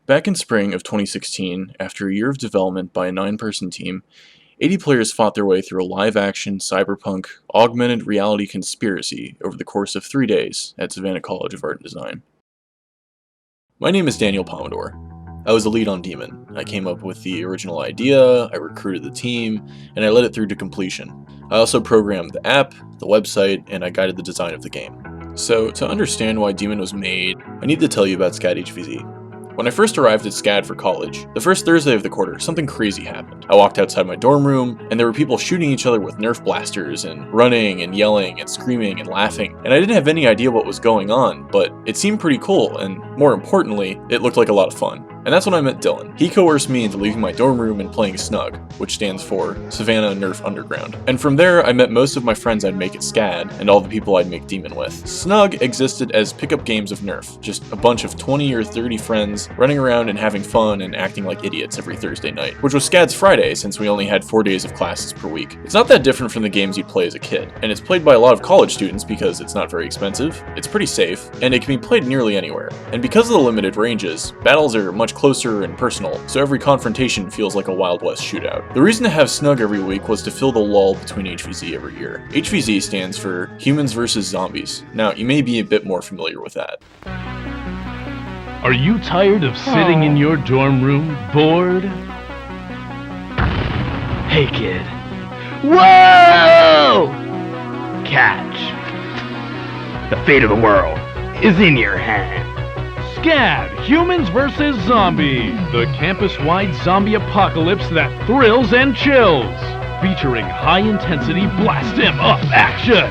Back in spring of 2016, after a year of development by a 9-person team, 80 players fought their way through a live-action cyberpunk augmented reality conspiracy over the course of 3 days at Savannah College of Art and Design. My name is Daniel Pomodore. I was the lead on Demon. I came up with the original idea, I recruited the team, and I led it through to completion. I also programmed the app, the website, and I guided the design of the game. So, to understand why Demon was made, I need to tell you about SCAD HVZ. When I first arrived at SCAD for college, the first Thursday of the quarter, something crazy happened. I walked outside my dorm room, and there were people shooting each other with Nerf blasters, and running, and yelling, and screaming, and laughing. And I didn't have any idea what was going on, but it seemed pretty cool, and more importantly, it looked like a lot of fun. And that's when I met Dylan. He coerced me into leaving my dorm room and playing Snug, which stands for Savannah Nerf Underground. And from there, I met most of my friends I'd make at SCAD, and all the people I'd make Demon with. Snug existed as pickup games of Nerf, just a bunch of 20 or 30 friends running around and having fun and acting like idiots every Thursday night, which was SCAD's Friday since we only had 4 days of classes per week. It's not that different from the games you'd play as a kid, and it's played by a lot of college students because it's not very expensive, it's pretty safe, and it can be played nearly anywhere. And because of the limited ranges, battles are much closer and personal, so every confrontation feels like a Wild West shootout. The reason to have Snug every week was to fill the lull between HVZ every year. HVZ stands for Humans vs. Zombies. Now, you may be a bit more familiar with that. Are you tired of sitting in your dorm room, bored? Hey kid. Whoa! Catch. The fate of the world is in your hand. SCAD, Humans vs. Zombies, the campus-wide zombie apocalypse that thrills and chills, featuring high-intensity blast-em-up action.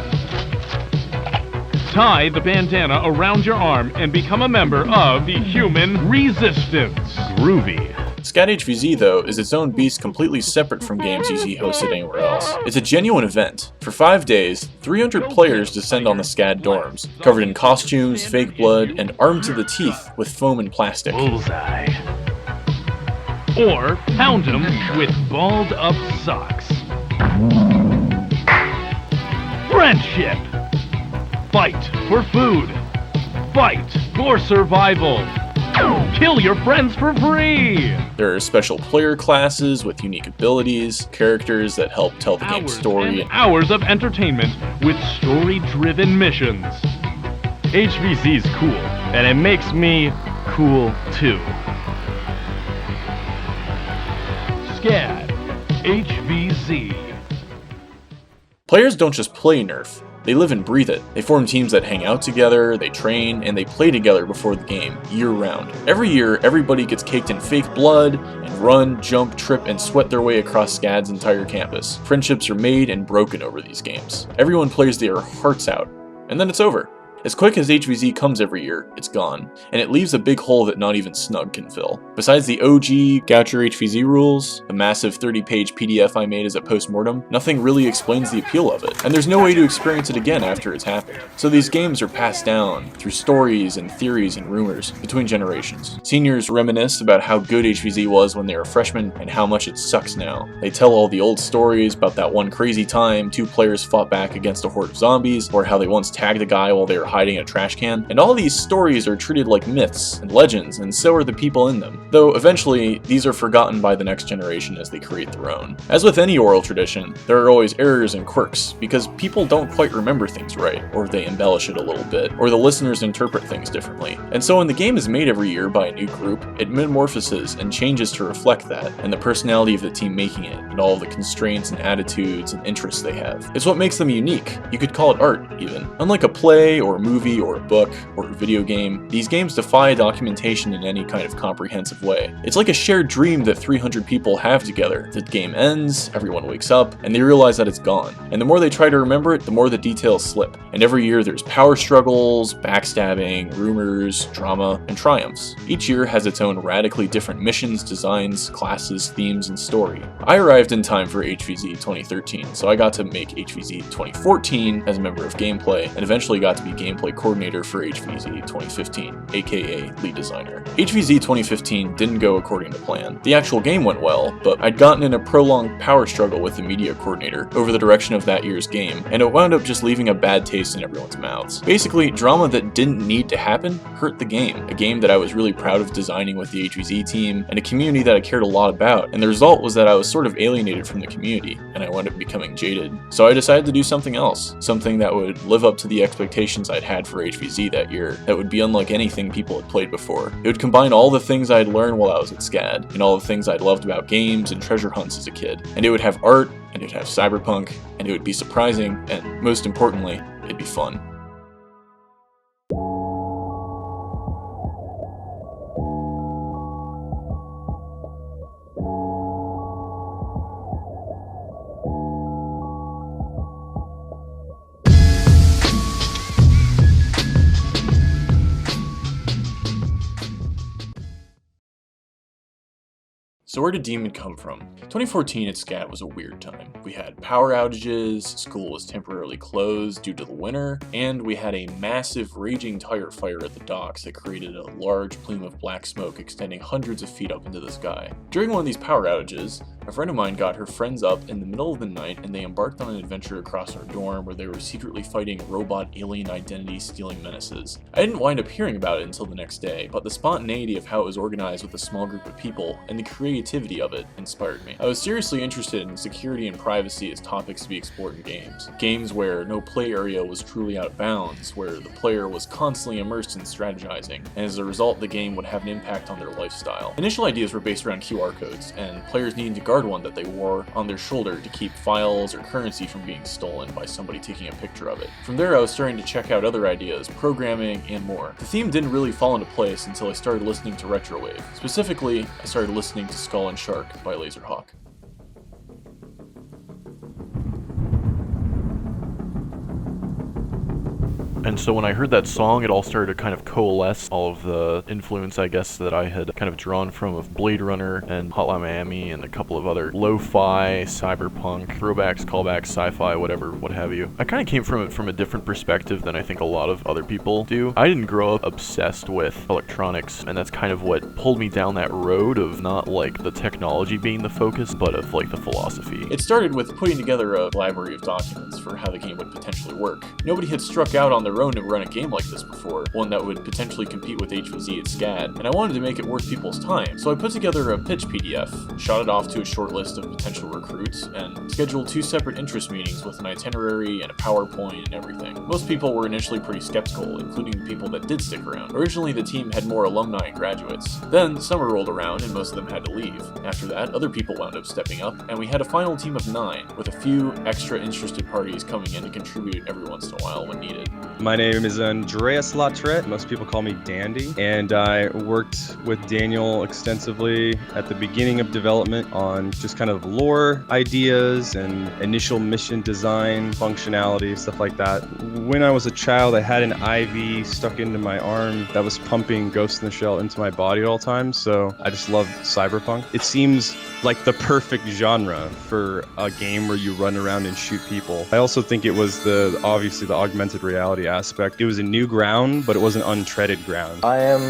Tie the bandana around your arm and become a member of the Human Resistance. Groovy. SCAD HVZ, though, is its own beast completely separate from games you see hosted anywhere else. It's a genuine event. For 5 days, 300 players descend on the SCAD dorms, covered in costumes, fake blood, and armed to the teeth with foam and plastic. Bullseye. Or pound them with balled-up socks. Friendship. Fight for food. Fight for survival. Kill your friends for free! There are special player classes with unique abilities, characters that help tell the game's story, and hours of entertainment with story-driven missions. HVZ's cool, and it makes me cool too. SCAD HVZ. Players don't just play Nerf. They live and breathe it. They form teams that hang out together, they train, and they play together before the game, year-round. Every year, everybody gets caked in fake blood, and run, jump, trip, and sweat their way across SCAD's entire campus. Friendships are made and broken over these games. Everyone plays their hearts out, and then it's over. As quick as HVZ comes every year, it's gone, and it leaves a big hole that not even Snug can fill. Besides the OG Goucher HVZ rules, the massive 30-page PDF I made as a postmortem, nothing really explains the appeal of it, and there's no way to experience it again after it's happened. So these games are passed down through stories and theories and rumors between generations. Seniors reminisce about how good HVZ was when they were freshmen and how much it sucks now. They tell all the old stories about that one crazy time 2 players fought back against a horde of zombies, or how they once tagged a guy while they were hiding in a trash can, and all these stories are treated like myths and legends, and so are the people in them. Though eventually, these are forgotten by the next generation as they create their own. As with any oral tradition, there are always errors and quirks, because people don't quite remember things right, or they embellish it a little bit, or the listeners interpret things differently. And so when the game is made every year by a new group, it metamorphoses and changes to reflect that, and the personality of the team making it, and all of the constraints and attitudes and interests they have. It's what makes them unique. You could call it art, even. Unlike a play or a movie or a book or a video game, these games defy documentation in any kind of comprehensive way. It's like a shared dream that 300 people have together. The game ends, everyone wakes up, and they realize that it's gone. And the more they try to remember it, the more the details slip. And every year there's power struggles, backstabbing, rumors, drama, and triumphs. Each year has its own radically different missions, designs, classes, themes, and story. I arrived in time for HVZ 2013, so I got to make HVZ 2014 as a member of gameplay, and eventually got to be game gameplay coordinator for HVZ 2015, aka lead designer. HVZ 2015 didn't go according to plan. The actual game went well, but I'd gotten in a prolonged power struggle with the media coordinator over the direction of that year's game, and it wound up just leaving a bad taste in everyone's mouths. Basically, drama that didn't need to happen hurt the game, a game that I was really proud of designing with the HVZ team, and a community that I cared a lot about, and the result was that I was sort of alienated from the community, and I wound up becoming jaded. So I decided to do something else, something that would live up to the expectations I'd had for HVZ that year, that would be unlike anything people had played before. It would combine all the things I'd learned while I was at SCAD, and all the things I'd loved about games and treasure hunts as a kid. And it would have art, and it would have cyberpunk, and it would be surprising, and most importantly, it'd be fun. So where did DAEMON come from? 2014 at SCAD was a weird time. We had power outages, school was temporarily closed due to the winter, and we had a massive raging tire fire at the docks that created a large plume of black smoke extending hundreds of feet up into the sky. During one of these power outages, a friend of mine got her friends up in the middle of the night and they embarked on an adventure across our dorm where they were secretly fighting robot alien identity stealing menaces. I didn't wind up hearing about it until the next day, but the spontaneity of how it was organized with a small group of people and the creativity of it inspired me. I was seriously interested in security and privacy as topics to be explored in games. Games where no play area was truly out of bounds, where the player was constantly immersed in strategizing, and as a result the game would have an impact on their lifestyle. Initial ideas were based around QR codes, and players needing to guard one that they wore on their shoulder to keep files or currency from being stolen by somebody taking a picture of it. From there I was starting to check out other ideas, programming, and more. The theme didn't really fall into place until I started listening to Retrowave. Specifically, I started listening to Skull and Shark by Laserhawk. And so when I heard that song, it all started to kind of coalesce, all of the influence, I guess, that I had kind of drawn from of Blade Runner and Hotline Miami and a couple of other lo-fi, cyberpunk, throwbacks, callbacks, sci-fi, whatever, what have you. I kind of came from it from a different perspective than I think a lot of other people do. I didn't grow up obsessed with electronics, and that's kind of what pulled me down that road of not like the technology being the focus, but of like the philosophy. It started with putting together a library of documents for how the game would potentially work. Nobody had struck out on their own to run a game like this before, one that would potentially compete with HVZ at SCAD, and I wanted to make it worth people's time, so I put together a pitch PDF, shot it off to a short list of potential recruits, and scheduled 2 separate interest meetings with an itinerary and a PowerPoint and everything. Most people were initially pretty skeptical, including the people that did stick around. Originally the team had more alumni and graduates. Then summer rolled around and most of them had to leave. After that, other people wound up stepping up, and we had a final team of 9, with a few extra interested parties coming in to contribute every once in a while when needed. My name is Andreas Lautrette. Most people call me Dandy, and I worked with Daniel extensively at the beginning of development on just kind of lore ideas and initial mission design, functionality, stuff like that. When I was a child, I had an IV stuck into my arm that was pumping Ghost in the Shell into my body at all times, so I just loved Cyberpunk. It seems like the perfect genre for a game where you run around and shoot people. I also think it was obviously the augmented reality aspect. It was a new ground, but it wasn't untreaded ground. I am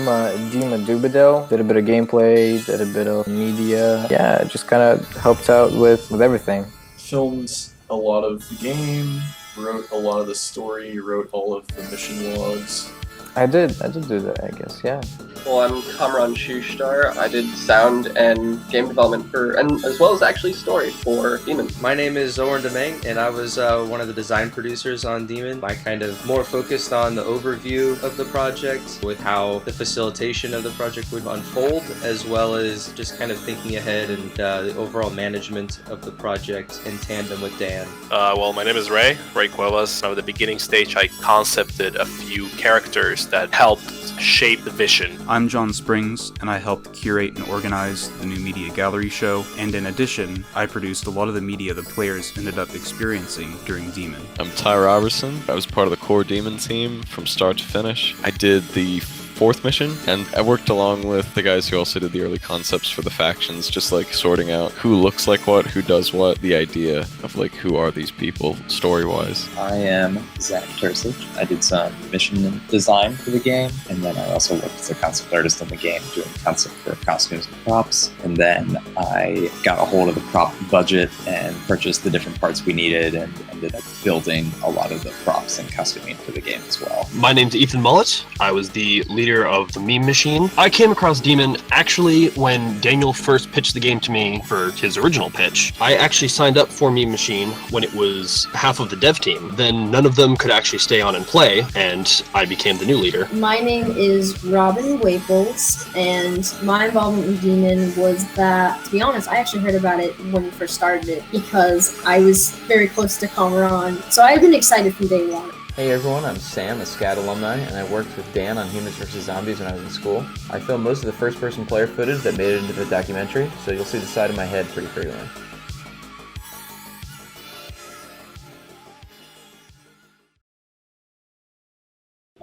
Dima Dubadel. Did a bit of gameplay, did a bit of media. Yeah, it just kind of helped out with everything. Filmed a lot of the game, wrote a lot of the story, wrote all of the mission logs. I did do that, I guess, yeah. Well, I'm Kamran Shushtar. I did sound and game development and as well as actually story for DAEMON. My name is Zoran Demeng, and I was one of the design producers on DAEMON. I kind of more focused on the overview of the project, with how the facilitation of the project would unfold, as well as just kind of thinking ahead and the overall management of the project in tandem with Dan. Well, my name is Ray Cuevas. At the beginning stage, I concepted a few characters that helped shape the vision. I'm John Springs, and I helped curate and organize the new media gallery show, and in addition, I produced a lot of the media the players ended up experiencing during DAEMON. I'm Ty Robertson. I was part of the core DAEMON team from start to finish. I did the 4th mission, and I worked along with the guys who also did the early concepts for the factions, just like sorting out who looks like what, who does what, the idea of like who are these people story-wise. I am Zach Tersich. I did some mission design for the game, and then I also worked as a concept artist in the game, doing concept for costumes and props. And then I got a hold of the prop budget and purchased the different parts we needed, and ended up building a lot of the props and costuming for the game as well. My name's Ethan Mullet. I was the leader of the meme machine. I came across Demon actually when Daniel first pitched the game to me for his original pitch. I actually signed up for Meme Machine when it was half of the dev team. Then none of them could actually stay on and play, and I became the new leader. My name is Robin Waples, and my involvement with Demon was that, to be honest, I actually heard about it when we first started it because I was very close to Cameron, so I've been excited from day one. Hey everyone, I'm Sam, a SCAD alumni, and I worked with Dan on Humans vs. Zombies when I was in school. I filmed most of the first-person player footage that made it into the documentary, so you'll see the side of my head pretty frequently.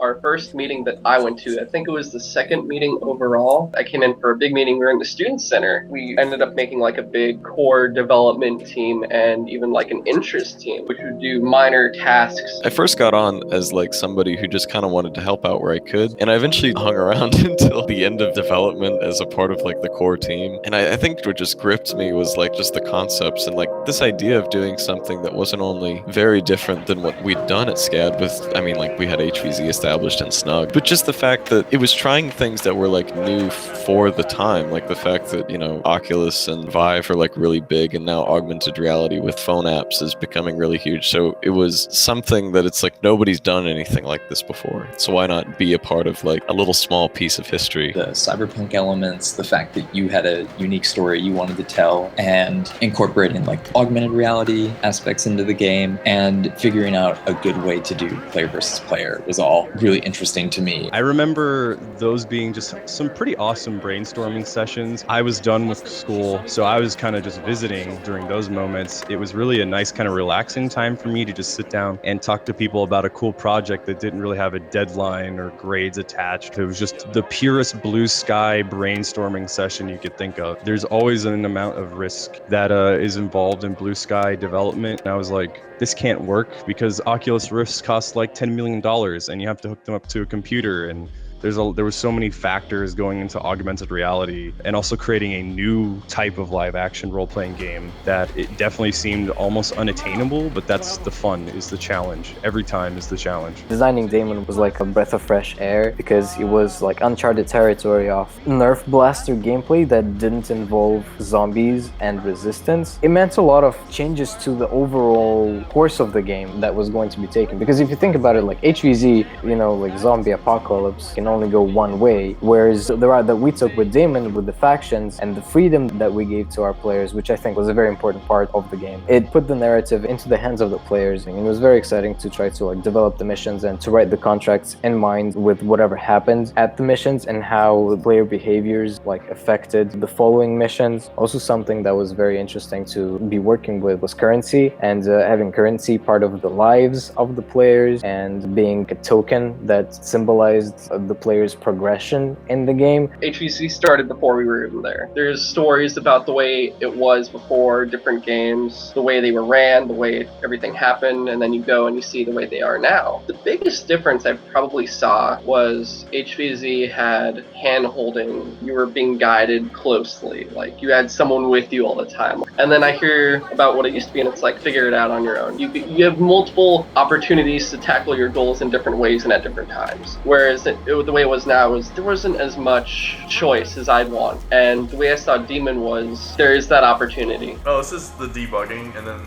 Our first meeting that I went to, I think it was the second meeting overall. I came in for a big meeting. We were in the Student Center. We ended up making like a big core development team and even like an interest team, which would do minor tasks. I first got on as like somebody who just kind of wanted to help out where I could, and I eventually hung around until the end of development as a part of like the core team. And I think what just gripped me was like just the concepts and like this idea of doing something that wasn't only very different than what we'd done at SCAD with, I mean, like we had HVZ established and Snug, but just the fact that it was trying things that were like new for the time, like the fact that, you know, Oculus and Vive are like really big, and now augmented reality with phone apps is becoming really huge. So it was something that it's like nobody's done anything like this before. So why not be a part of like a little small piece of history? The cyberpunk elements, the fact that you had a unique story you wanted to tell, and incorporating like augmented reality aspects into the game, and figuring out a good way to do player versus player was all really interesting to me. I remember those being just some pretty awesome brainstorming sessions. I was done with school, so I was kind of just visiting during those moments. It was really a nice kind of relaxing time for me to just sit down and talk to people about a cool project that didn't really have a deadline or grades attached. It was just the purest blue sky brainstorming session you could think of. There's always an amount of risk that is involved in blue sky development. And I was like, this can't work because Oculus Rifts cost like $10 million and you have to hook them up to a computer, and there was so many factors going into augmented reality and also creating a new type of live action role-playing game that it definitely seemed almost unattainable, but that's the fun, is the challenge. Every time is the challenge. Designing Daemon was like a breath of fresh air because it was like uncharted territory of Nerf blaster gameplay that didn't involve zombies and resistance. It meant a lot of changes to the overall course of the game that was going to be taken, because if you think about it, like HVZ, you know, like zombie apocalypse can only go one way, whereas the route that we took with Daemon, with the factions and the freedom that we gave to our players, which I think was a very important part of the game, it put the narrative into the hands of the players, and it was very exciting to try to like develop the missions and to write the contracts in mind with whatever happened at the missions and how the player behaviors like affected the following missions. Also, something that was very interesting to be working with was currency, and having currency part of the lives of the players and being a token that symbolized the player's progression in the game. HVC started before we were even there. There's stories about the way it was before, different games, the way they were ran, the way everything happened, and then you go and you see the way they are now. The biggest difference I probably saw was HVZ had hand-holding. You were being guided closely. Like, you had someone with you all the time. And then I hear about what it used to be, and it's like, figure it out on your own. You have multiple opportunities to tackle your goals in different ways and at different times. Whereas the way it was now was there wasn't as much choice as I'd want. And the way I saw Demon was there is that opportunity. Oh, this is the debugging, and then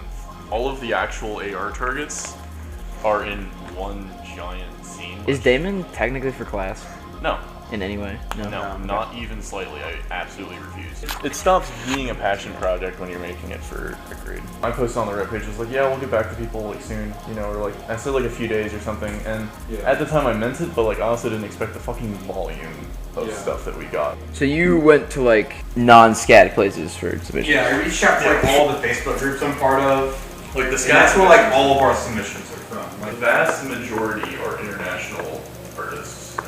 all of the actual AR targets are in one giant scene. Is Daemon technically for class? No. In any way? No, not even slightly. I absolutely refuse. It stops being a passion project when you're making it for a grade. I posted on the Reddit page, I was like, yeah, we'll get back to people like soon, you know, or like, I said like a few days or something, and at the time I meant it, but like I also didn't expect the fucking volume of stuff that we got. So you went to like non-SCAD places for submissions? Yeah, I reached out to like all the Facebook groups I'm part of. Like the SCAD, that's where like all of our submissions are from. The vast majority are international artists.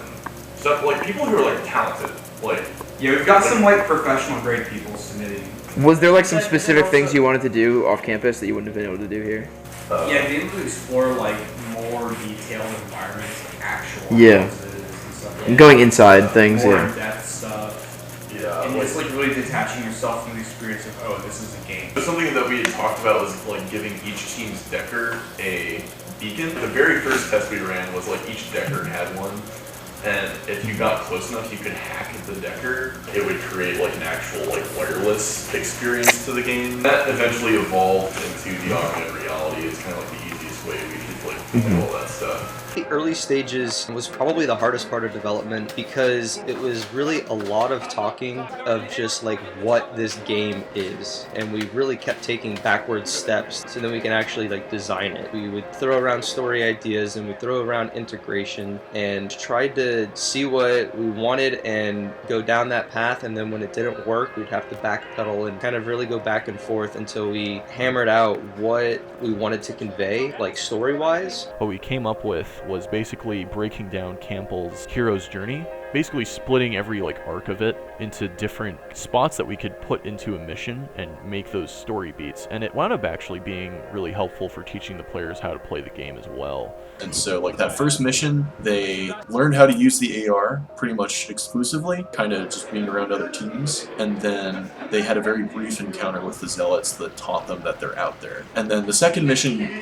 stuff like people who are like talented. Like Yeah, we've got some like professional grade people submitting. Was there like some specific things you wanted to do off campus that you wouldn't have been able to do here? Yeah, being able to explore like more detailed environments, like actual Yeah. houses and stuff. And going inside things, more yeah. in-depth stuff. Yeah, And it's like really detaching yourself from the experience of, oh, this is a game. But something that we had talked about was like giving each team's decker a beacon. The very first test we ran was like each decker had one, and if you got close enough, you could hack the decker. It would create like an actual like wireless experience to the game. That eventually evolved into the augmented reality. It's kind of like the easiest way we could like do all that stuff. The early stages was probably the hardest part of development because it was really a lot of talking of just like what this game is, and we really kept taking backward steps so then we can actually like design it. We would throw around story ideas and we'd throw around integration and tried to see what we wanted and go down that path, and then when it didn't work we'd have to backpedal and kind of really go back and forth until we hammered out what we wanted to convey, like story-wise. What we came up with was basically breaking down Campbell's hero's journey, basically splitting every like arc of it into different spots that we could put into a mission and make those story beats. And it wound up actually being really helpful for teaching the players how to play the game as well. And so like that first mission, they learned how to use the AR pretty much exclusively, kind of just being around other teams. And then they had a very brief encounter with the Zealots that taught them that they're out there. And then the second mission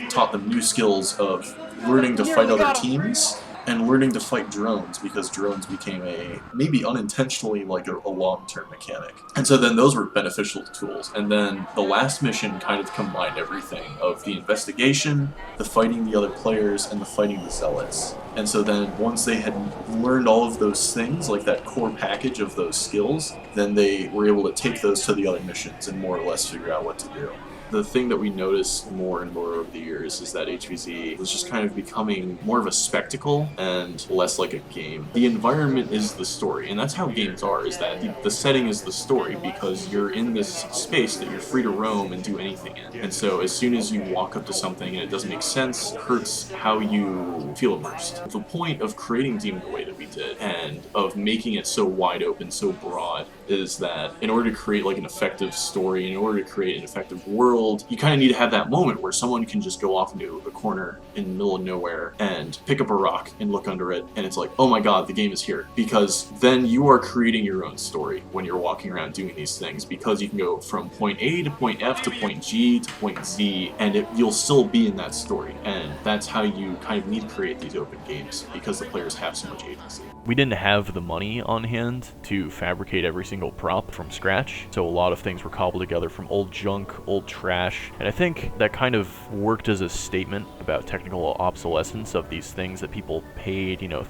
taught them new skills of learning to fight other teams and learning to fight drones, because drones became a, maybe unintentionally, like a long-term mechanic. And so then those were beneficial tools. And then the last mission kind of combined everything of the investigation, the fighting the other players, and the fighting the Zealots. And so then once they had learned all of those things, like that core package of those skills, then they were able to take those to the other missions and more or less figure out what to do. The thing that we noticed more and more over the years is that HVZ was just kind of becoming more of a spectacle and less like a game. The environment is the story, and that's how games are, is that the setting is the story, because you're in this space that you're free to roam and do anything in. And so as soon as you walk up to something and it doesn't make sense, it hurts how you feel immersed. The point of creating Demon the way that we did, and of making it so wide open, so broad, is that in order to create like an effective story, in order to create an effective world, you kind of need to have that moment where someone can just go off into a corner in the middle of nowhere and pick up a rock and look under it, and it's like, oh my god, the game is here. Because then you are creating your own story when you're walking around doing these things, because you can go from point A to point F to point G to point Z, and you'll still be in that story. And that's how you kind of need to create these open games, because the players have so much agency. We didn't have the money on hand to fabricate every single prop from scratch, so a lot of things were cobbled together from old junk, old trash, and I think that kind of worked as a statement about technical obsolescence of these things that people paid, $300,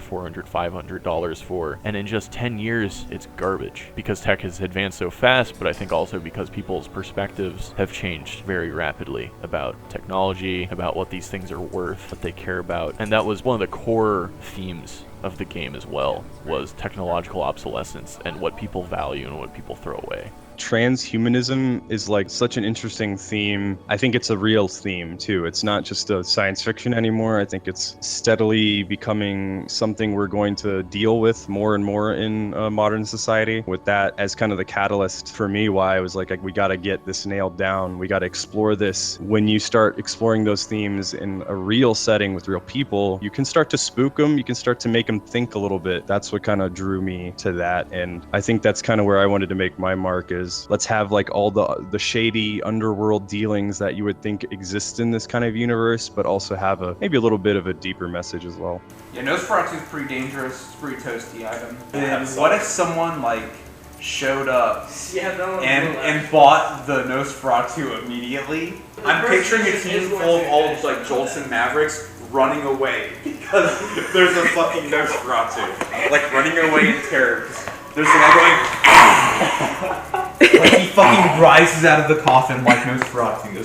$400, $500 for, and in just 10 years, it's garbage, because tech has advanced so fast, but I think also because people's perspectives have changed very rapidly about technology, about what these things are worth, what they care about, and that was one of the core themes of the game as well, was technological obsolescence and what people value and what people throw away. Transhumanism is like such an interesting theme. I think it's a real theme too. It's not just a science fiction anymore. I think it's steadily becoming something we're going to deal with more and more in modern society. With that as kind of the catalyst for me, why I was like, we got to get this nailed down. We got to explore this. When you start exploring those themes in a real setting with real people, you can start to spook them. You can start to make them think a little bit. That's what kind of drew me to that. And I think that's kind of where I wanted to make my mark, is let's have like all the shady underworld dealings that you would think exist in this kind of universe, but also have maybe a little bit of a deeper message as well. Yeah, Nosferatu is pretty dangerous. It's a pretty toasty item. And what if someone like showed up and bought the Nosferatu immediately? I'm picturing a team full of old like Jolson Mavericks running away because there's a fucking Nosferatu, like running away in terror. There's a guy going. Like he fucking rises out of the coffin like Nosferatu.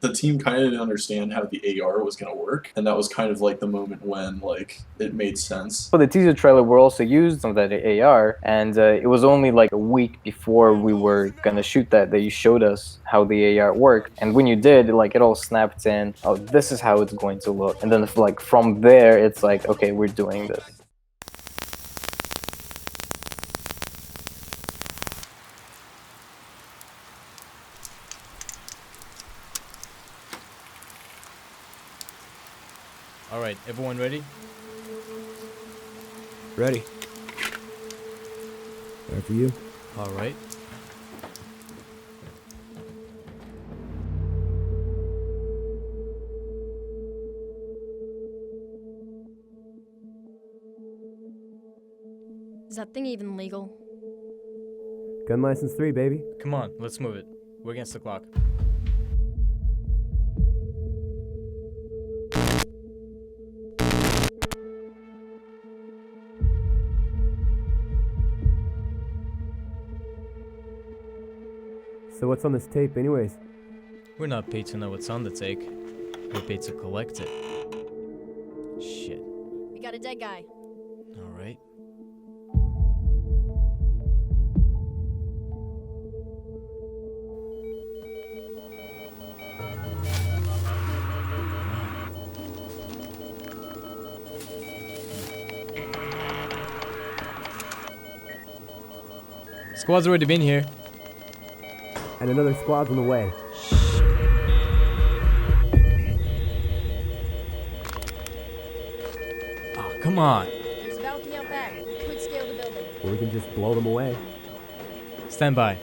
The team kind of didn't understand how the AR was going to work, and that was kind of like the moment when like it made sense. For the teaser trailer, we also used some of that AR, and it was only like a week before we were gonna shoot that you showed us how the AR worked. And when you did, like it all snapped in. Oh, this is how it's going to look. And then like from there, it's like, okay, we're doing this. All right, everyone ready? Ready. Ready for you. All right. Is that thing even legal? Gun license 3, baby. Come on, let's move it. We're against the clock. So what's on this tape anyways? We're not paid to know what's on the tape. We're paid to collect it. Shit. We got a dead guy. All right. Squad's already been here. And another squad's on the way. Oh, come on. There's a balcony out back. We could scale the building. Or we can just blow them away. Stand by.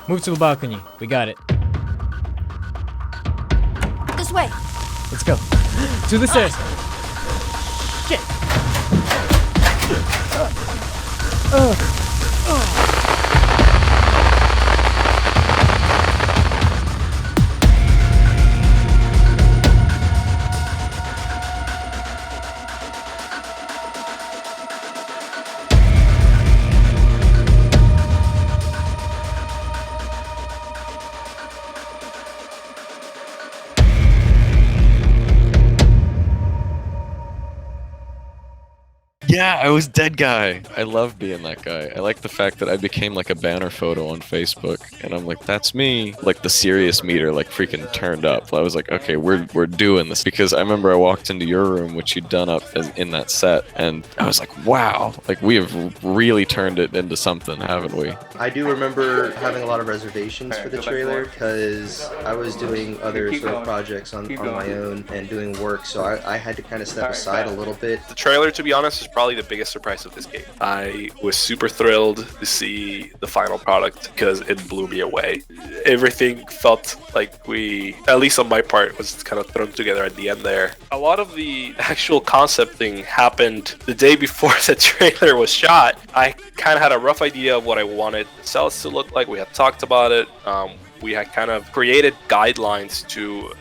Move to the balcony. We got it. This way. Let's go. To the stairs. Shit. Yeah, I was dead guy. I love being that guy. I like the fact that I became like a banner photo on Facebook, and I'm like, that's me. Like the serious meter like freaking turned up. I was like, okay, we're doing this, because I remember I walked into your room, which you'd done up in that set, and I was like, wow, like we have really turned it into something, haven't we? I do remember having a lot of reservations for the trailer because I was doing other sort of projects on my own and doing work, so I had to kind of step aside a little bit. The trailer, to be honest, is probably the biggest surprise of this game. I was super thrilled to see the final product because it blew me away. Everything felt like we, at least on my part, was kind of thrown together at the end there. A lot of the actual concept thing happened the day before the trailer was shot. I kind of had a rough idea of what I wanted the cells to look like. We had talked about it. We had kind of created guidelines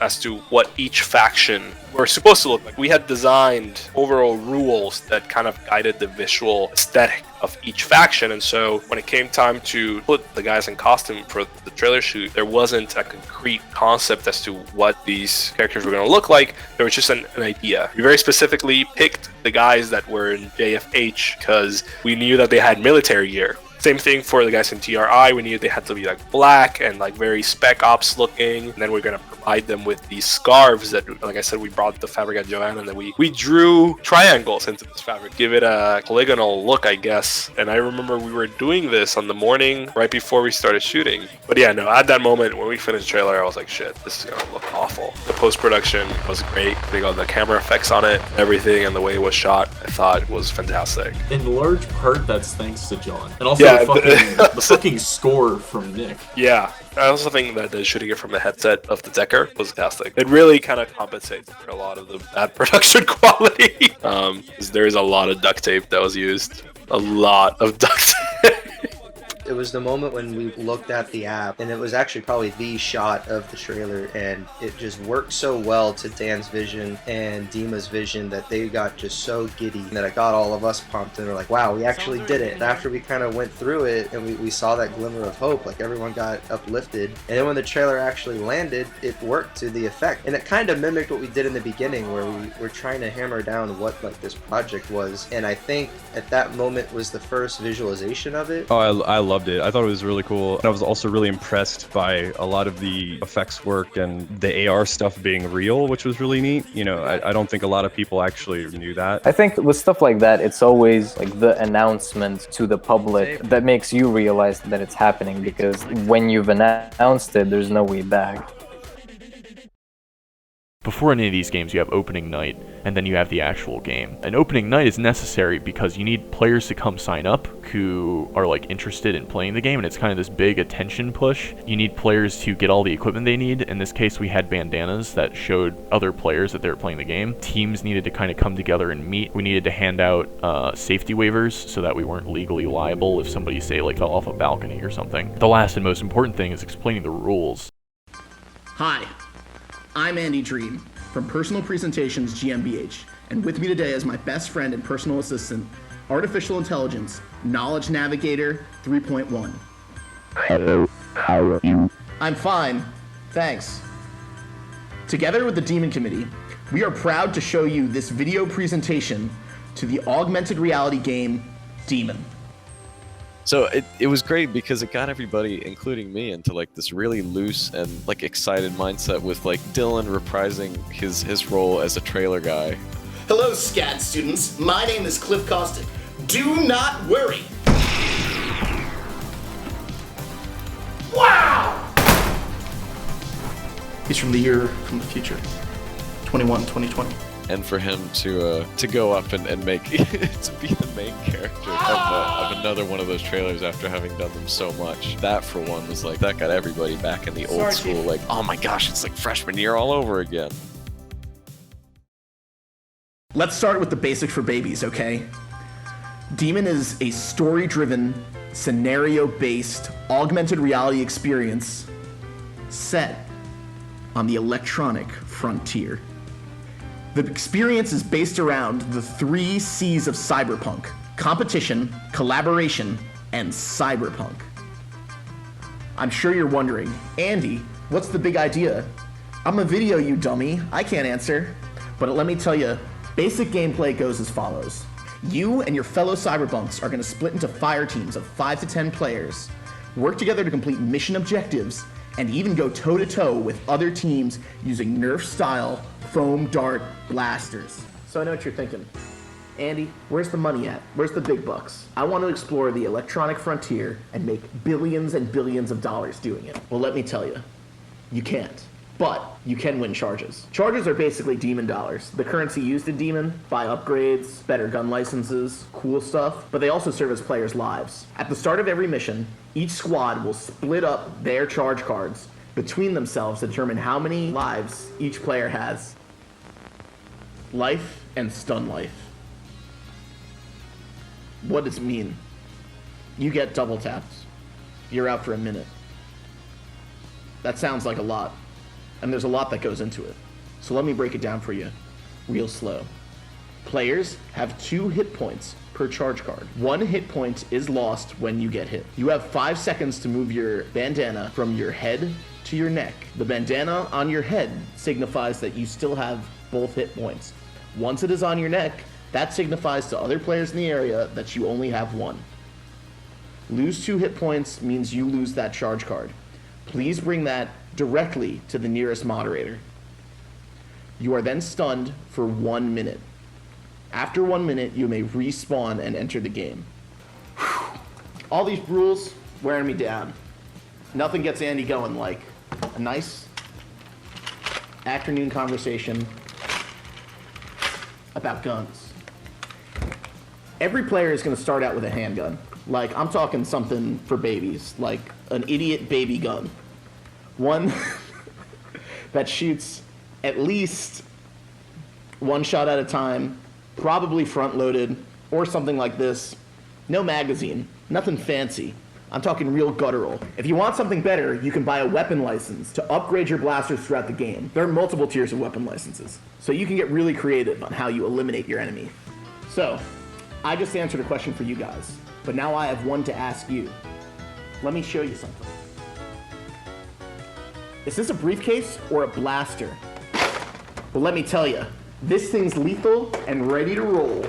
as to what each faction were supposed to look like. We had designed overall rules that kind of guided the visual aesthetic of each faction, and so when it came time to put the guys in costume for the trailer shoot, there wasn't a concrete concept as to what these characters were going to look like. There was just an idea. We very specifically picked the guys that were in JFH because we knew that they had military gear. Same thing for the guys in TRI. We knew they had to be like black and like very spec ops looking. And then we're gonna provide them with these scarves that, like I said, we brought the fabric at Joanna, and then we drew triangles into this fabric, give it a polygonal look, I guess. And I remember we were doing this on the morning right before we started shooting. But yeah, no, at that moment when we finished the trailer, I was like, shit, this is gonna look awful. The post-production was great. They got the camera effects on it, everything, and the way it was shot, I thought it was fantastic. In large part, that's thanks to John. And also the fucking score from Nick. Yeah, I also think that the shooting it from the headset of the Decker was fantastic. It really kind of compensates for a lot of the bad production quality. There is a lot of duct tape that was used. A lot of duct tape. It was the moment when we looked at the app, and it was actually probably the shot of the trailer, and it just worked so well to Dan's vision and Dima's vision that they got just so giddy that it got all of us pumped, and we're like, wow, we actually did it. And after we kind of went through it and we saw that glimmer of hope, like everyone got uplifted. And then when the trailer actually landed, it worked to the effect. And it kind of mimicked what we did in the beginning, where we were trying to hammer down what like this project was. And I think at that moment was the first visualization of it. Oh, I loved it. I thought it was really cool. And I was also really impressed by a lot of the effects work and the AR stuff being real, which was really neat. You know, I don't think a lot of people actually knew that. I think with stuff like that, it's always like the announcement to the public that makes you realize that it's happening, because when you've announced it, there's no way back. Before any of these games, you have opening night, and then you have the actual game. And opening night is necessary because you need players to come sign up who are like interested in playing the game, and it's kind of this big attention push. You need players to get all the equipment they need. In this case, we had bandanas that showed other players that they were playing the game. Teams needed to kind of come together and meet. We needed to hand out safety waivers so that we weren't legally liable if somebody, say, like fell off a balcony or something. The last and most important thing is explaining the rules. Hi. I'm Andy Dream from Personal Presentations GmbH, and with me today is my best friend and personal assistant, Artificial Intelligence Knowledge Navigator 3.1. Hello, how are you? I'm fine, thanks. Together with the Demon Committee, we are proud to show you this video presentation to the augmented reality game Demon. So it was great because it got everybody, including me, into like this really loose and like excited mindset with like Dylan reprising his role as a trailer guy. Hello, SCAD students. My name is Cliff Costin. Do not worry. Wow! He's from the future. 2020. And for him to go up and make to be the main character of another one of those trailers after having done them so much, that for one was like, that got everybody back in the old school, like, oh my gosh, it's like freshman year all over again. Let's start with the basics for babies, okay? Demon is a story-driven, scenario-based, augmented reality experience set on the electronic frontier. The experience is based around the 3 C's of cyberpunk: competition, collaboration, and cyberpunk. I'm sure you're wondering, Andy, what's the big idea? I'm a video, you dummy. I can't answer. But let me tell you, basic gameplay goes as follows. You and your fellow cyberpunks are going to split into fire teams of 5 to 10 players, work together to complete mission objectives, and even go toe-to-toe with other teams using Nerf-style foam dart blasters. So I know what you're thinking. Andy, where's the money at? Where's the big bucks? I want to explore the electronic frontier and make billions and billions of dollars doing it. Well, let me tell you, you can't. But you can win charges. Charges are basically demon dollars, the currency used in Demon, buy upgrades, better gun licenses, cool stuff, but they also serve as players' lives. At the start of every mission, each squad will split up their charge cards between themselves to determine how many lives each player has. Life and stun life. What does it mean? You get double tapped. You're out for a minute. That sounds like a lot. And there's a lot that goes into it. So let me break it down for you real slow. Players have 2 hit points per charge card. 1 hit point is lost when you get hit. You have 5 seconds to move your bandana from your head to your neck. The bandana on your head signifies that you still have both hit points. Once it is on your neck, that signifies to other players in the area that you only have 1. Lose 2 hit points means you lose that charge card. Please bring that directly to the nearest moderator. You are then stunned for 1 minute. After 1 minute, you may respawn and enter the game. All these rules wearing me down. Nothing gets Andy going like a nice afternoon conversation about guns. Every player is going to start out with a handgun. Like, I'm talking something for babies, like an idiot baby gun. One that shoots at least 1 shot at a time, probably front-loaded, or something like this. No magazine, nothing fancy. I'm talking real guttural. If you want something better, you can buy a weapon license to upgrade your blasters throughout the game. There are multiple tiers of weapon licenses, so you can get really creative on how you eliminate your enemy. So, I just answered a question for you guys, but now I have one to ask you. Let me show you something. Is this a briefcase or a blaster? Well, let me tell you, this thing's lethal and ready to roll.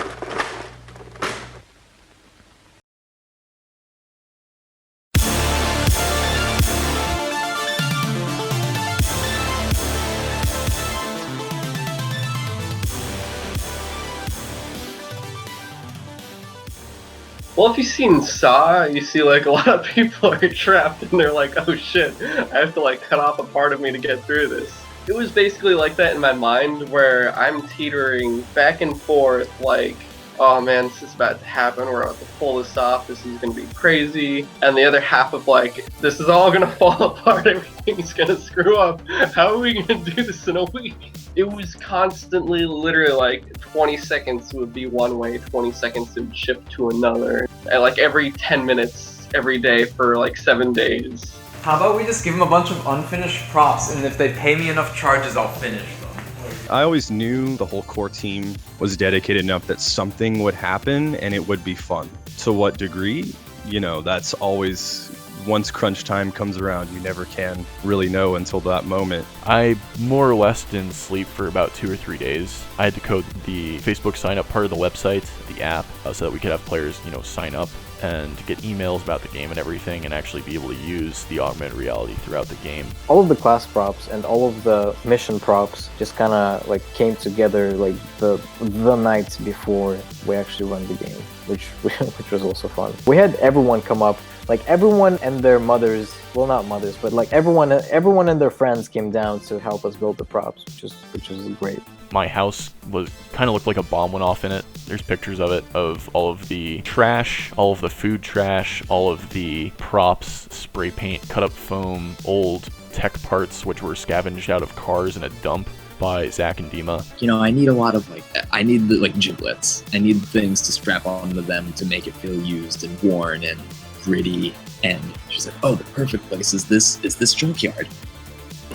Well, if you've seen Saw, you see like a lot of people are trapped and they're like, oh shit, I have to like cut off a part of me to get through this. It was basically like that in my mind where I'm teetering back and forth like, oh man, this is about to happen, we're about to pull this off, this is gonna be crazy. And the other half of like, this is all gonna fall apart, everything's gonna screw up. How are we gonna do this in a week? It was constantly, literally like 20 seconds would be one way, 20 seconds it would shift to another. And like every 10 minutes, every day for like 7 days. How about we just give them a bunch of unfinished props, and if they pay me enough charges, I'll finish them. I always knew the whole core team was dedicated enough that something would happen and it would be fun. To what degree? You know, that's always, once crunch time comes around, you never can really know until that moment. I more or less didn't sleep for about 2 or 3 days. I had to code the Facebook sign up part of the website, the app, so that we could have players, sign up and get emails about the game and everything, and actually be able to use the augmented reality throughout the game. All of the class props and all of the mission props just kind of like came together like the night before we actually run the game, which was also fun. We had everyone come up, like everyone and their mothers, well not mothers, but like everyone and their friends came down to help us build the props, which was great. My house kind of looked like a bomb went off in it. There's pictures of it, of all of the trash, all of the food trash, all of the props, spray paint, cut up foam, old tech parts which were scavenged out of cars in a dump by Zach and Dima. I need a lot of I need the giblets. I need things to strap onto them to make it feel used and worn and gritty. And she's like, oh, the perfect place is this junkyard.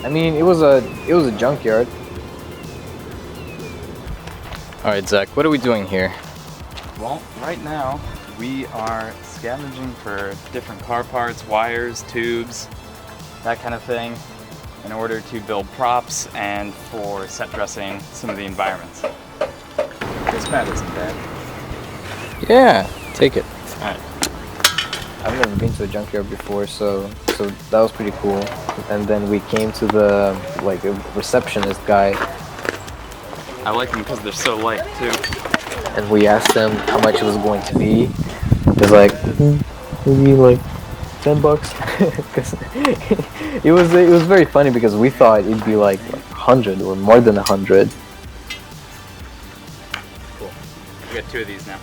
I mean, it was a junkyard. Alright, Zach, what are we doing here? Well, right now, we are scavenging for different car parts, wires, tubes, that kind of thing, in order to build props and for set dressing some of the environments. This map isn't bad. Yeah, take it. Alright. I've never been to a junkyard before, so that was pretty cool. And then we came to the a receptionist guy. I like them because they're so light too. And we asked him how much it was going to be. He's like, maybe like $10. Because it was very funny because we thought it'd be like 100 or more than 100. Cool. We got 2 of these now.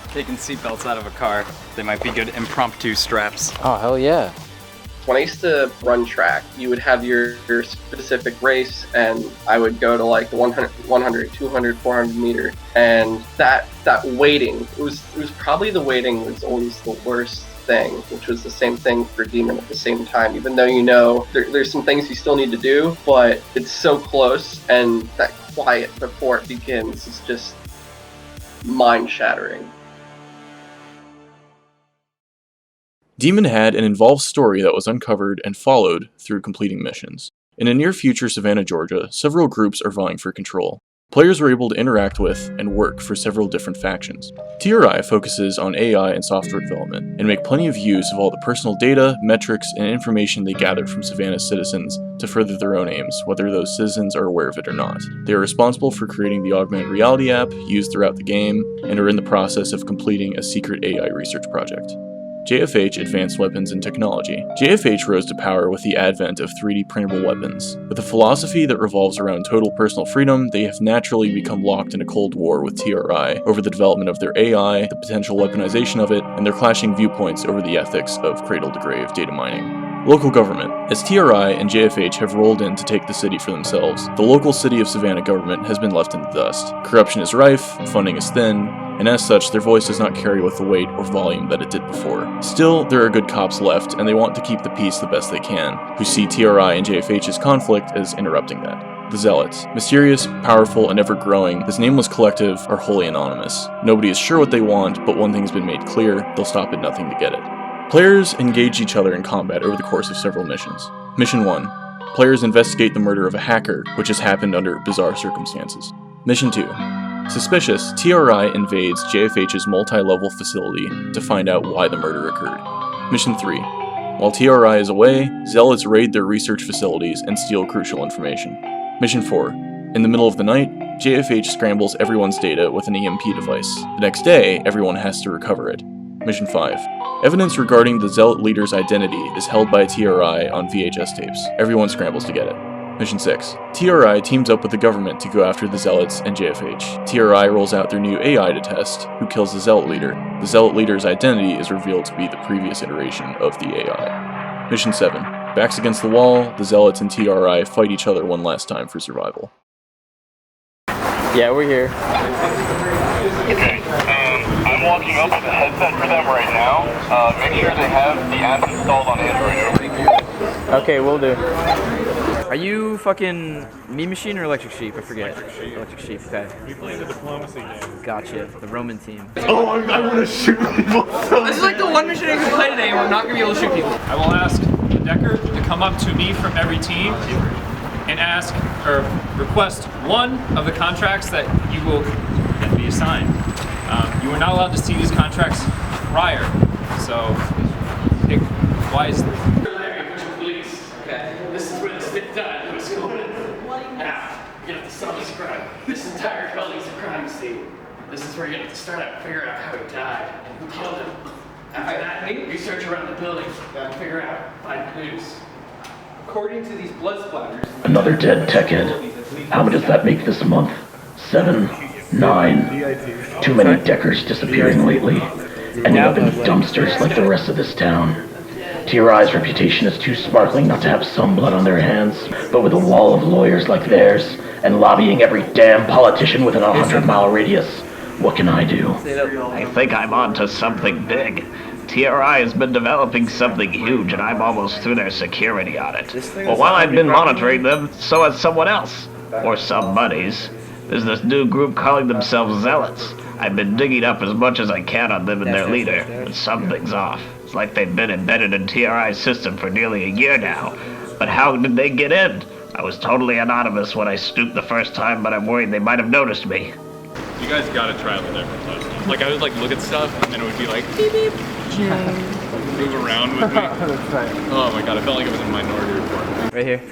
Taking seatbelts out of a car. They might be good impromptu straps. Oh, hell yeah. When I used to run track, you would have your specific race, and I would go to like the 100, 200, 400 meter, and that waiting, it was probably the waiting was always the worst thing, which was the same thing for Demon at the same time, even though there's some things you still need to do, but it's so close, and that quiet before it begins is just mind-shattering. Demon had an involved story that was uncovered and followed through completing missions. In a near future Savannah, Georgia, several groups are vying for control. Players were able to interact with and work for several different factions. TRI focuses on AI and software development, and make plenty of use of all the personal data, metrics, and information they gather from Savannah's citizens to further their own aims, whether those citizens are aware of it or not. They are responsible for creating the augmented reality app used throughout the game, and are in the process of completing a secret AI research project. JFH Advanced Weapons and Technology. JFH rose to power with the advent of 3D printable weapons. With a philosophy that revolves around total personal freedom, they have naturally become locked in a cold war with TRI over the development of their AI, the potential weaponization of it, and their clashing viewpoints over the ethics of cradle-to-grave data mining. Local government. As TRI and JFH have rolled in to take the city for themselves, the local city of Savannah government has been left in the dust. Corruption is rife, funding is thin, and as such, their voice does not carry with the weight or volume that it did before. Still, there are good cops left, and they want to keep the peace the best they can, who see TRI and JFH's conflict as interrupting that. The Zealots. Mysterious, powerful, and ever-growing, this nameless collective are wholly anonymous. Nobody is sure what they want, but one thing's been made clear, they'll stop at nothing to get it. Players engage each other in combat over the course of several missions. Mission 1. Players investigate the murder of a hacker, which has happened under bizarre circumstances. Mission 2. Suspicious, TRI invades JFH's multi-level facility to find out why the murder occurred. Mission 3. While TRI is away, Zealots raid their research facilities and steal crucial information. Mission 4. In the middle of the night, JFH scrambles everyone's data with an EMP device. The next day, everyone has to recover it. Mission 5. Evidence regarding the Zealot leader's identity is held by TRI on VHS tapes. Everyone scrambles to get it. Mission 6. TRI teams up with the government to go after the Zealots and JFH. TRI rolls out their new AI to test, who kills the Zealot leader. The Zealot leader's identity is revealed to be the previous iteration of the AI. Mission 7. Backs against the wall, the Zealots and TRI fight each other one last time for survival. Yeah, we're here. Okay, I'm walking up with a headset for them right now. Make sure they have the app installed on Android. Okay, we'll do. Are you fucking Mean Machine or Electric Sheep? I forget. Electric Sheep, okay. We play the diplomacy game. Gotcha, the Roman team. Oh, I want to shoot people. This is like the one mission I can play today and we're not going to be able to shoot people. I will ask Decker to come up to me from every team and ask or request one of the contracts that you will then be assigned. You are not allowed to see these contracts prior, so pick wisely. Police. Okay. This is where the stick died. What's going on? Now, you're gonna have to solve this crime. This entire building's a crime scene. This is where you're gonna have to start out and figure out how he died and who killed him. After that, research around the building and figure out, find clues. According to these blood splatters... Another dead tech head. How much does that make this month? 7, 9. Too many Deckers disappearing lately. Ending up in dumpsters like the rest of this town. TRI's reputation is too sparkling not to have some blood on their hands, but with a wall of lawyers like theirs, and lobbying every damn politician within a 100-mile radius, what can I do? I think I'm onto something big. TRI has been developing something huge, and I'm almost through their security audit. Well, while I've been monitoring them, so has someone else. Or some buddies. There's this new group calling themselves Zealots. I've been digging up as much as I can on them and their leader, but something's off. It's like they've been embedded in TRI's system for nearly a year now. But how did they get in? I was totally anonymous when I snooped the first time, but I'm worried they might have noticed me. You guys gotta try out the different touch. Like, I would like look at stuff and it would be like beep beep. Move around with me. Oh my god, I felt like it was in Minority Report. Right here.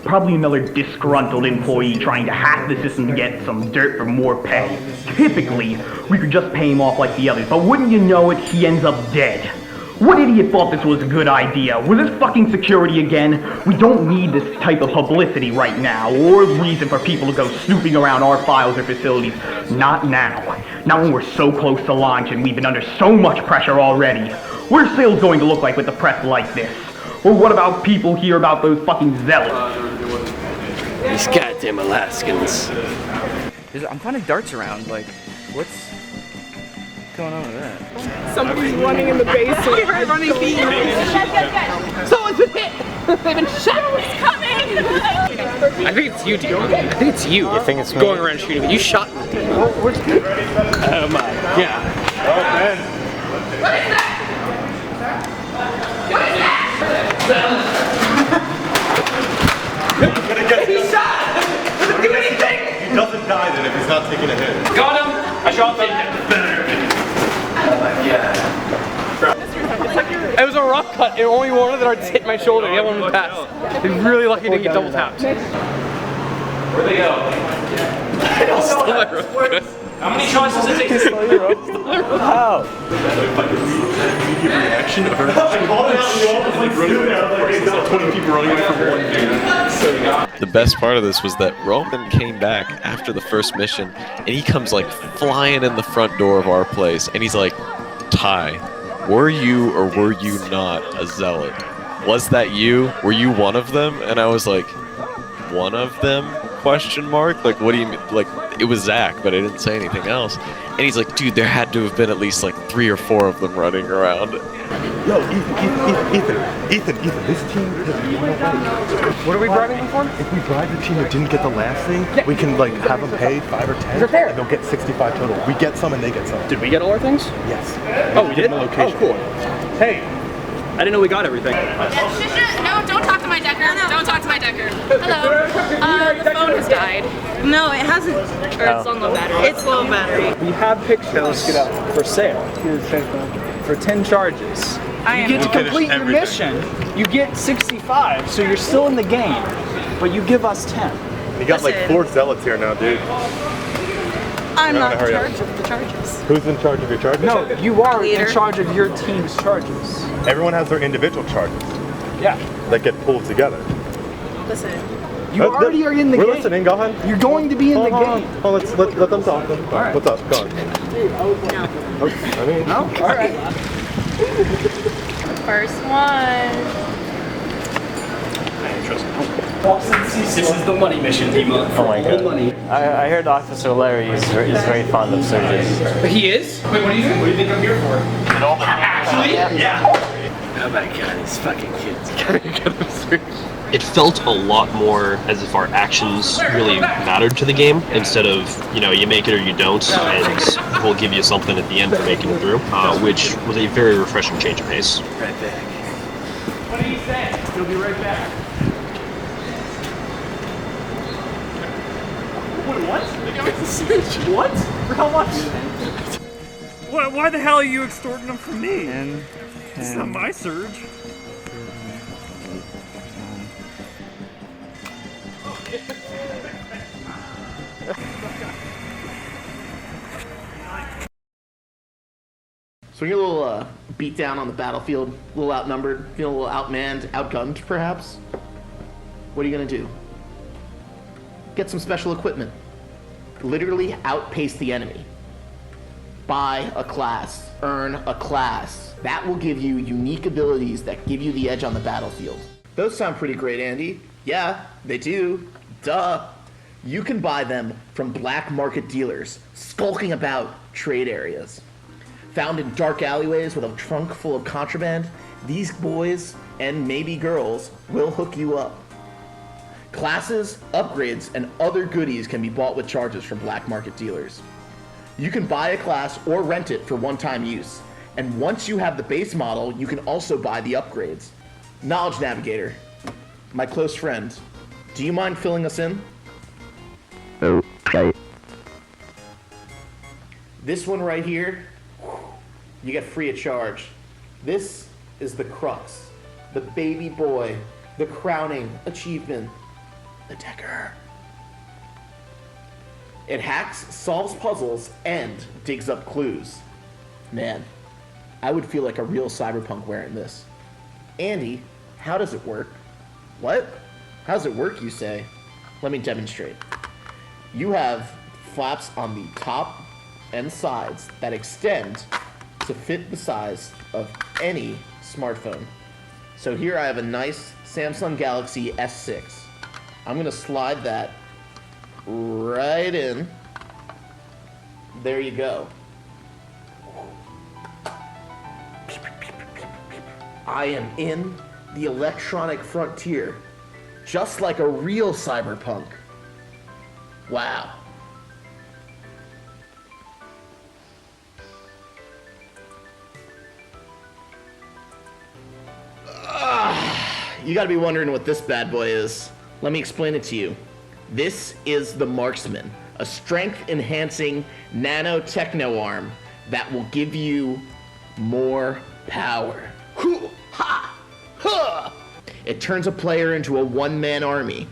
Probably another disgruntled employee trying to hack the system to get some dirt for more pay. Typically, we could just pay him off like the others, but wouldn't you know it, he ends up dead. What idiot thought this was a good idea? Was this fucking security again? We don't need this type of publicity right now, or reason for people to go snooping around our files or facilities. Not now. Not when we're so close to launch and we've been under so much pressure already. Where's sales going to look like with the press like this? Or what about people hear about those fucking zealots? These goddamn Alaskans. I'm finding darts around, like, what's going on with that? Somebody's running in the basement. Running feet. Someone's been hit. They've been shot. It's coming. I think it's you, dude. I think it's you. You think it's me? Going around shooting. You shot me. Oh my. Yeah. Oh man. What is that? What is that? He's shot. Doesn't do anything. He doesn't die then if he's not taking a hit. Got him. I shot him. It was a rough cut, and only one of the darts hit my shoulder, the other one was passed. He's really lucky to get double tapped. Where'd they go? How many shots does it take to slow your rope? How? Reaction of everything. 20 people running away from one dude. The best part of this was that Roman came back after the first mission, and he comes like flying in the front door of our place, and he's like, Ty, were you or were you not a zealot? Was that you? Were you one of them? And I was like, one of them? question mark? Like, what do you mean? Like, it was Zach, but I didn't say anything else. And he's like, dude, there had to have been at least like 3 or 4 of them running around. Yo, Ethan, this team has What are we bribing them for? If we bribe the team that didn't get the last thing, we can like have them pay 5 or 10, and they'll get 65 total. We get some and they get some. Did we get all our things? Yes. Oh, we did? The location. Oh, cool. Hey, I didn't know we got everything. No, don't talk to my decker. No. Don't talk to my decker. Hello. The phone has died. No, it hasn't. Or it's on low battery. It's low battery. We have pictures for sale for 10 charges. You get to complete your mission. You get 65, so you're still in the game, but you give us 10. You got like 4 zealots here now, dude. I'm not in charge of the charges. Who's in charge of your charges? No, you are in charge of your team's charges. Everyone has their individual charges. Yeah. That get pulled together. Listen. You already are in the game. We're listening, go ahead. You're going to be in the game. Oh, let them talk. All right. What's up? Go on. No. Okay. I mean, no? All right. First one. This is the money mission, Dima. Oh my god. I heard Officer Larry is very fond of surges. He is? Wait, what do you think? What do you think I'm here for? Actually? Yeah. Oh my god, these fucking kids. It felt a lot more as if our actions really mattered to the game instead of, you know, you make it or you don't, and we'll give you something at the end for making it through, which was a very refreshing change of pace. Right back. What do you say? You'll be right back. What? What? For how much? Why the hell are you extorting them from me? It's not my surge. So you're a little beat down on the battlefield, a little outnumbered, feeling a little outmanned, outgunned, perhaps? What are you gonna do? Get some special equipment. Literally outpace the enemy. Buy a class. Earn a class. That will give you unique abilities that give you the edge on the battlefield. Those sound pretty great, Andy. Yeah, they do. Duh. You can buy them from black market dealers skulking about trade areas. Found in dark alleyways with a trunk full of contraband, these boys and maybe girls will hook you up. Classes, upgrades, and other goodies can be bought with charges from black market dealers. You can buy a class or rent it for one-time use, and once you have the base model, you can also buy the upgrades. Knowledge Navigator, my close friend, do you mind filling us in? Okay. This one right here, you get free of charge. This is the crux, the baby boy, the crowning achievement, the Decker. It hacks, solves puzzles, and digs up clues. Man, I would feel like a real cyberpunk wearing this. Andy, how does it work? What? How does it work, you say? Let me demonstrate. You have flaps on the top and sides that extend to fit the size of any smartphone. So here I have a nice Samsung Galaxy S6. I'm gonna slide that right in. There you go. I am in the electronic frontier, just like a real cyberpunk. Wow. You gotta be wondering what this bad boy is. Let me explain it to you. This is the Marksman, a strength-enhancing nano-techno arm that will give you more power. It turns a player into a one-man army.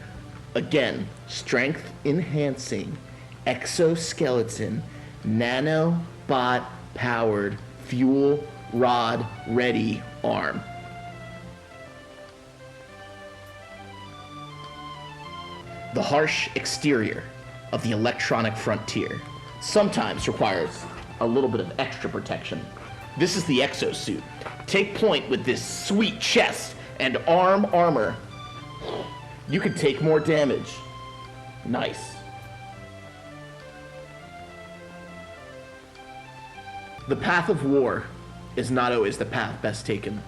Again, strength-enhancing, exoskeleton, nanobot-powered, fuel rod-ready arm. The harsh exterior of the electronic frontier sometimes requires a little bit of extra protection. This is the exosuit. Take point with this sweet chest and arm armor. You can take more damage. Nice. The path of war is not always the path best taken.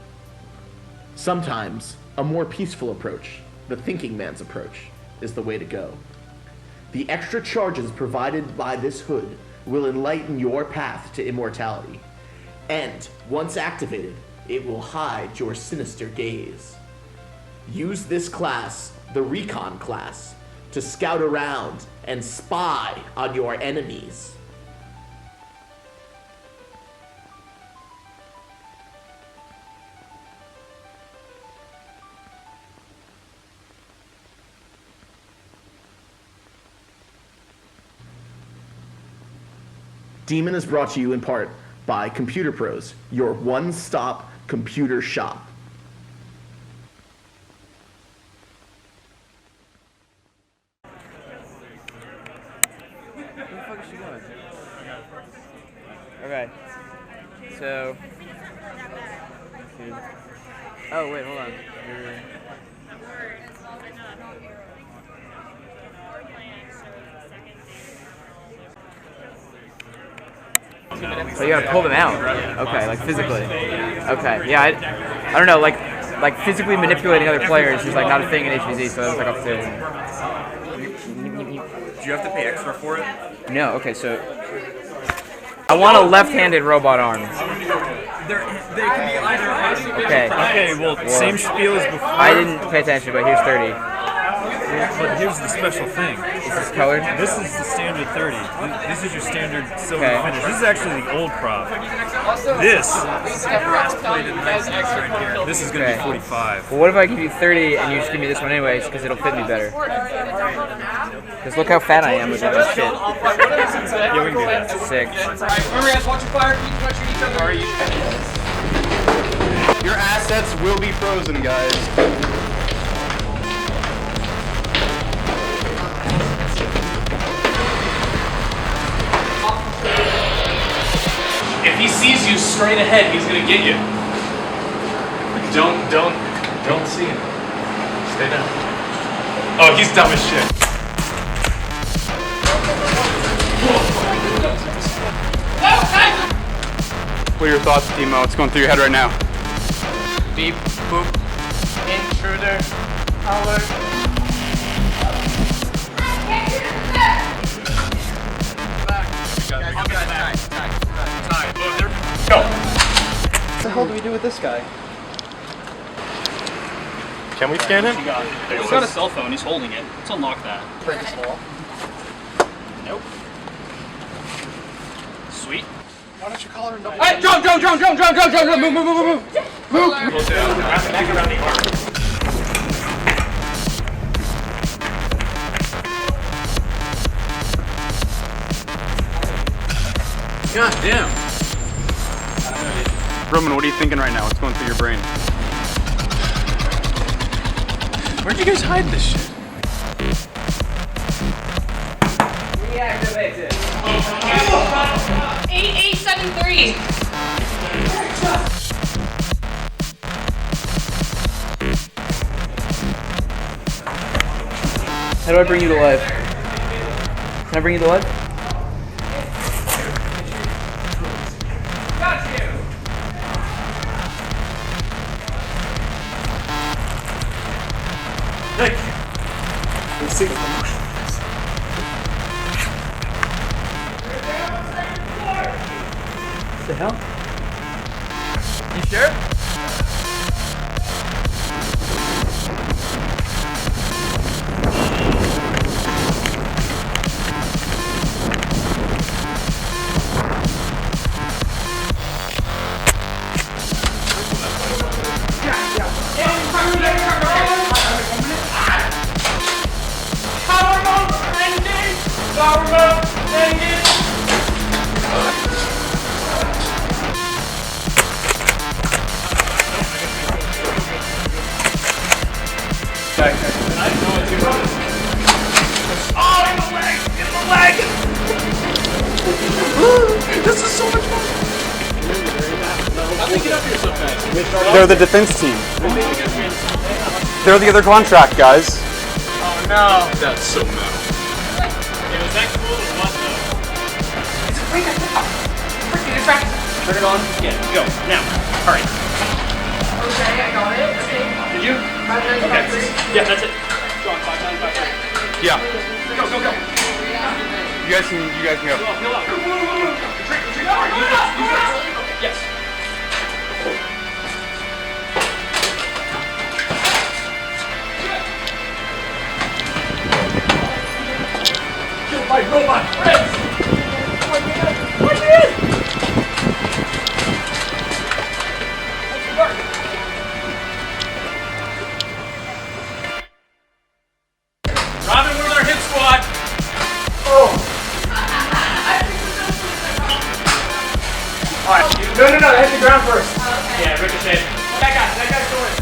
Sometimes, a more peaceful approach, the thinking man's approach, is the way to go. The extra charges provided by this hood will enlighten your path to immortality. And, once activated, it will hide your sinister gaze. Use this class, the Recon class, to scout around and spy on your enemies. Demon is brought to you in part by Computer Pros, your one-stop computer shop. Where the fuck is she going? Okay. So. Oh, wait, hold on. So you gotta pull them out. Okay, like physically. Okay, yeah, I don't know, like physically manipulating other players is like not a thing in HVZ, so that's like off the table. Do you have to pay extra for it? No, okay, so I want a left-handed robot arm. They can be either. Okay. Okay, well, same spiel as before. I didn't pay attention, but here's 30. But here's the special thing. Is this colored? This is the standard 30. This is your standard silver Okay. finish. This is actually the old prop. This is brass plated nice right here. This is going to be 45. Well, what if I give you 30 and you just give me this one anyways, because it'll fit me better? Because look how fat I am with all this shit. Yeah, we can do that. Sick. Remember guys, watch your fire, keep touching each other. Your assets will be frozen, guys. If he sees you straight ahead, he's gonna get you. Don't see him. Stay down. Oh, he's dumb as shit. What are your thoughts, Timo? What's going through your head right now? Beep, boop, intruder, alert. Go. What the hell do we do with this guy? Can we scan him? He's got a cell phone, he's holding it. Let's unlock that. Break his wall. Nope. Sweet. Why don't you call her? Hey, drone, move. Close it out. Wrap the neck around the arm. God damn. Roman, what are you thinking right now? What's going through your brain? Where'd you guys hide this shit? Reactivate it. 8873. How do I bring you to life? Can I bring you to life? Got you. Thank you. We'll see the motion. What the hell? You sure? This is so much fun. How did they get up here so fast? They're the defense team. They're the other contract, guys. Oh no. That's so metal. Turn it on. Yeah, go. Now. Hurry. Okay, I got it. Okay. Did you? Okay. Yeah, that's it. Go on, 5953. Yeah. Go, go, go. You guys can go. Go up, go up. Retreat. Yes. Killed by robot friends. What did? Robin with our hit squad. Oh. Alright. No, hit the ground first. Okay. Yeah, ricochet. That guy's going.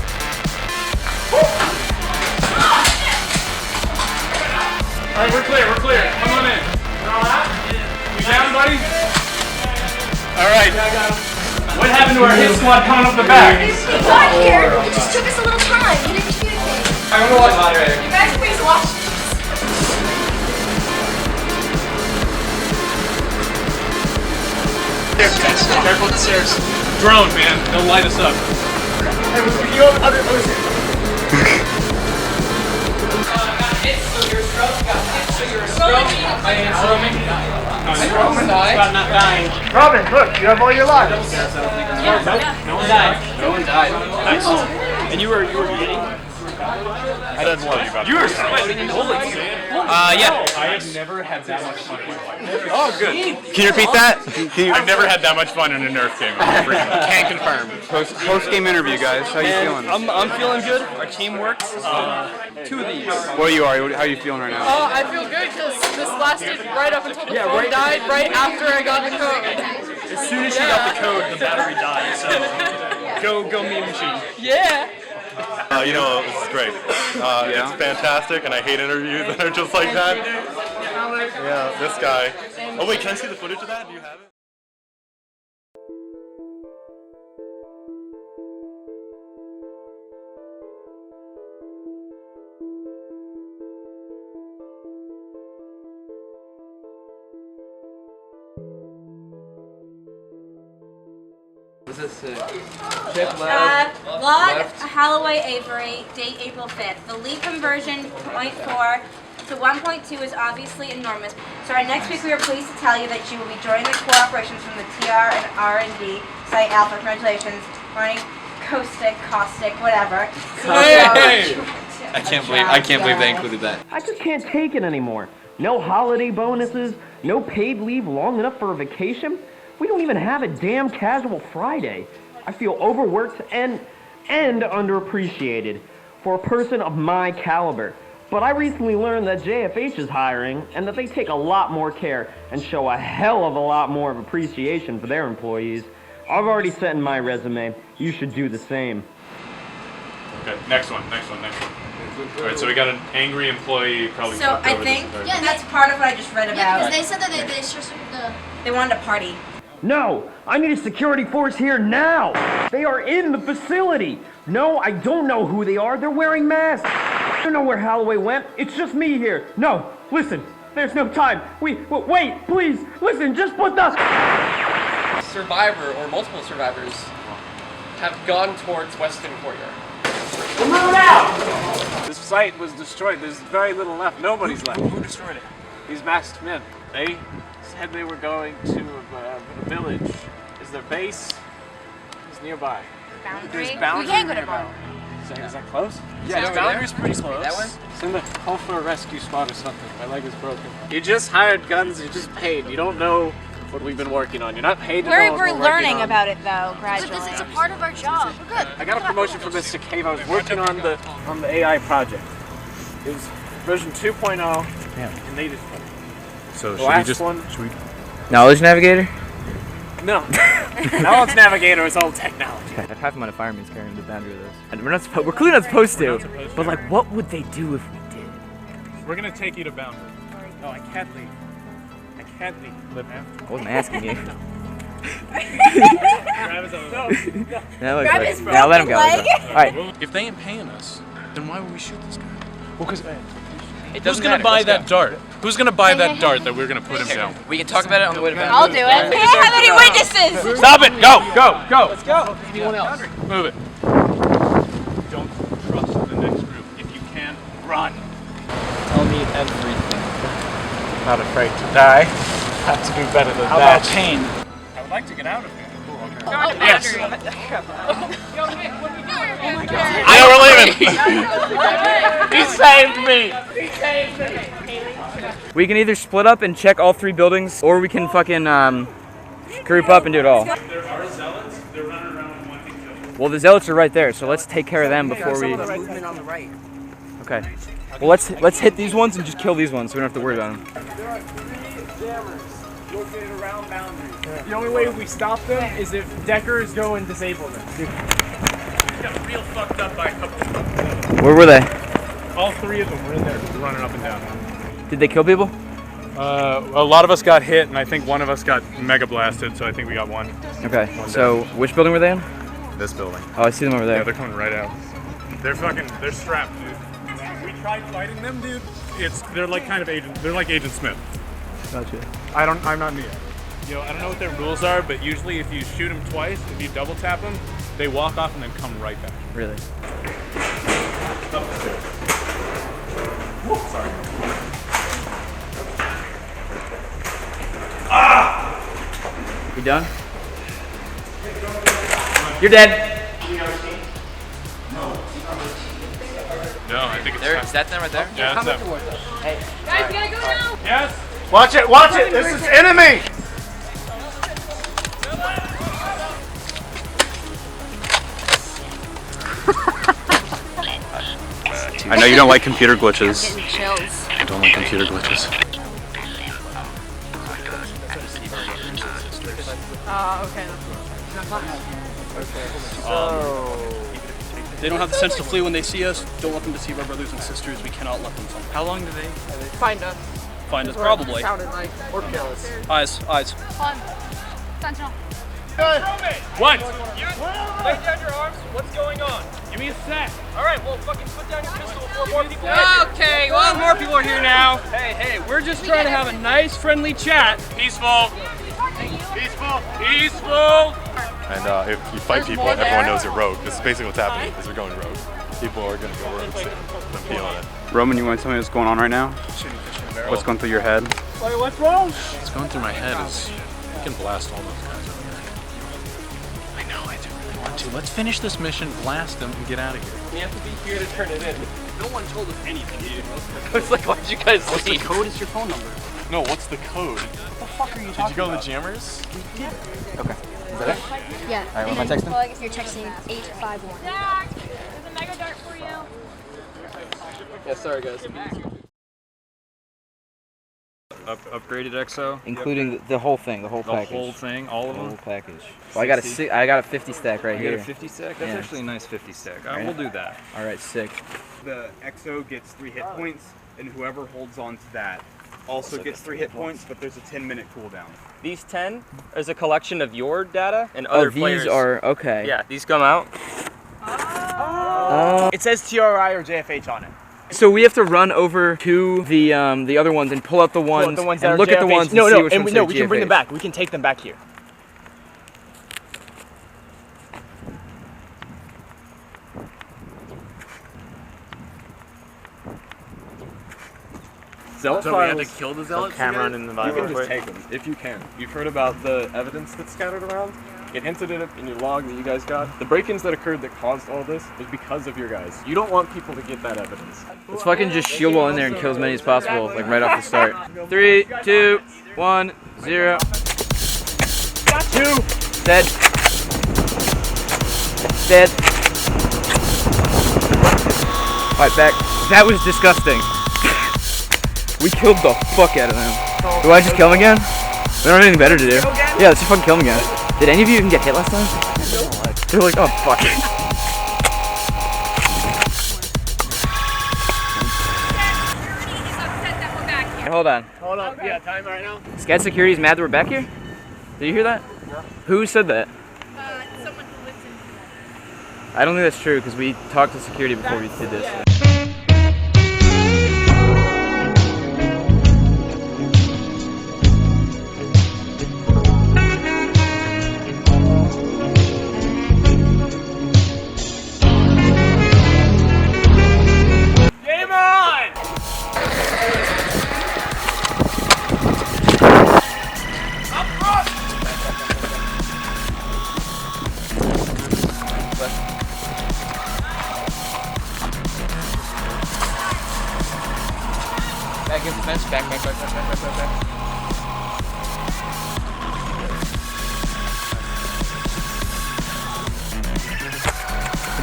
Alright, we're clear. Come on in. You're all out? You down, buddy? Alright. What happened to our hit squad coming up the back? He got here. It just took us a little time. He didn't communicate. I'm gonna watch moderator. You guys please watch. Careful with the stairs. Drone, man. They'll light us up. Hey, you on other side. Not dying. Robin, look, you have all your lives. No one died. No one died. Nice. And you were eating? I didn't want you about You were sweating and bullets. Yeah. I have never had that much fun in my life. Oh, good. Can you repeat that? I've never had that much fun in a Nerf game. Can't confirm. Post game interview, guys. How you feeling? I'm feeling good. Our team works. 2 of these. What are you? How are you feeling right now? I feel good because this lasted right up until the phone died, right after I got the code. As soon as she got the code, the battery died. So go me machine. Yeah. You know, this is great. It's fantastic, and I hate interviews that are just like that. Yeah, this guy. Oh wait, can I see the footage of that? Do you have it? What's this? Chip left. Log Holloway Avery, date April 5th. The leap conversion 0.4 to 1.2 is obviously enormous. So our next week we are pleased to tell you that you will be joining the core operations from the TR and R&D site Alpha. Congratulations. Running caustic, whatever. Hey! I can't believe they included that. I just can't take it anymore. No holiday bonuses, no paid leave long enough for a vacation. We don't even have a damn casual Friday. I feel overworked and underappreciated for a person of my caliber. But I recently learned that JFH is hiring and that they take a lot more care and show a hell of a lot more of appreciation for their employees. I've already sent in my resume. You should do the same. Okay, next one. All right, so we got an angry employee probably. So I think that's part of what I just read about. Yeah, because they said that they wanted to party. No, I need a security force here now. They are in the facility. No, I don't know who they are. They're wearing masks. I don't know where Holloway went. It's just me here. No, listen, there's no time. Wait, please, listen, just put the... Survivor, or multiple survivors, have gone towards Western Courtyard. We're moving out! This site was destroyed. There's very little left. Nobody's left. Who destroyed it? These masked men. They said they were going to a village. Is their base? Is nearby. Boundary? There's boundary. We can't go to nearby. Boundary. Is that close? Yeah, the boundary's pretty close. That one? It's in the call for a rescue squad or something. My leg is broken. You just hired guns. You just paid. You don't know what we've been working on. You're not paid to know what We're working learning on. about it though, gradually. It's a part of our job. We're good. I got a promotion from Mr. Cave. I was working on the AI project. It was version 2.0 and they just So the last one. Knowledge Navigator? No. Knowledge Navigator is old technology. Half the amount of firemen's carrying the boundary of this. And we're clearly not supposed to. But like, what would they do if we did? We're gonna take you to Boundary. No, I can't leave. I can't leave. I wasn't asking you. Now let him go. Alright. If they ain't paying us, then why would we shoot this guy? Well, because Who's gonna buy that dart? Who's gonna buy that dart that we're gonna put him down? We can talk about it on the way to bed. I'll do it. Hey, how many witnesses? Stop it! Go! Go! Go! Let's go. Anyone else? Move it. Don't trust the next group. If you can, run. Tell me everything. Not afraid to die. Have to do better than How that. about pain? I would like to get out of here. Yes. Yeah, we're leaving. He saved me. He saved me. We can either split up and check all 3 buildings, or we can fucking group up and do it all. There are zealots. They're running around in one thing. Well, the zealots are right there, so let's take care of them before we. Movement on the right. Okay. Well, let's hit these ones and just kill these ones, so we don't have to worry about them. There are 3 jammers located around boundaries. The only way we stop them is if Deckers go and disable them. We got real fucked up by a couple. Where were they? All 3 of them were in there running up and down. Did they kill people? A lot of us got hit, and I think one of us got mega blasted, so I think we got one. Okay. So which building were they in? This building. Oh, I see them over there. Yeah, they're coming right out. They're strapped, dude. We tried fighting them, dude. They're like kind of they're like Agent Smith. Gotcha. I'm not near. You know, I don't know what their rules are, but usually if you shoot them twice, if you double tap them, they walk off and then come right back. Really? Whoa, sorry. Ah! You done? You're dead. No, I think it's There, time. is that them right there? Yeah, that's them. Hey. Guys, we gotta go now. Yes. Watch it! Watch it! This is enemy! I know you don't like computer glitches. Getting chills. I don't like computer glitches. Okay. They don't have the sense to flee when they see us. Don't let them deceive our brothers and sisters. We cannot let them find. How long do they? Find us. Find us, probably. Sounded like. Or kill us. Eyes, eyes. Fun. Sentinel. What? You lay down your arms. What's going on? Give me a sec. All right, well, fucking put down your pistol before more people. Okay, well, more people are here now. Hey, we're just trying to have a nice, friendly chat. Peaceful. Peaceful. Peaceful. And if you fight people, everyone knows you're rogue. This is basically what's happening, is you're going rogue. People are going to go rogue soon. I'm feeling it. Roman, you want to tell me what's going on right now? What's going through your head? Wait, what's wrong? What's going through my head is you can blast all those guys over here. I know, I do really want to. Let's finish this mission, blast them, and get out of here. We have to be here to turn it in. No one told us anything, dude. It's like, why'd you guys What's the leave? code? Is your phone number. No, what's the code? What the fuck are you Did talking you go to about? the jammers? Okay. Is that it? Yeah. Alright, what am I texting? Well, I guess you're texting 851. Zach, there's a mega dart for you. Yeah, sorry guys. Upgraded EXO. Including the whole thing, the whole The package. whole thing, all of The them. whole package. Well, I got a 50 stack right You here. got a 50 stack? That's Yeah. actually a nice 50 stack. Right. We'll do that. All right, sick. The EXO gets 3 hit points, and whoever holds on to that also gets 3 hit points, but there's a 10-minute cooldown. These 10 is a collection of your data and Oh, other these players. are okay. Yeah, these come out. It says TRI or JFH on it. So we have to run over to the other ones and pull out the ones, that and are look at the JFH. ones and No, see no, which and ones no, say we can bring them GFH. back. We can take them back here. Zealot So we had files. to kill the zealots Cameron again? in the You Bible. can just take them if you can. You've heard about the evidence that's scattered around. It hinted at it in your log that you guys got. The break-ins that occurred that caused all this was because of your guys. You don't want people to get that evidence. Let's fucking just shield wall in there and kill as many as possible, like right off the start. 3, 2, 1, 0. Got 2. Dead. Dead. Fight back. That was disgusting. We killed the fuck out of them. Do I just kill him again? We don't have anything better to do. Yeah, let's just fucking kill him again. Did any of you even get hit last time? They're like, oh fuck. Hey, hold on. Hold on. Yeah, time right now. Scat Security's mad that we're back here? Did you hear that? Yeah. Who said that? Someone who lives in. I don't think that's true because we talked to security before we did this.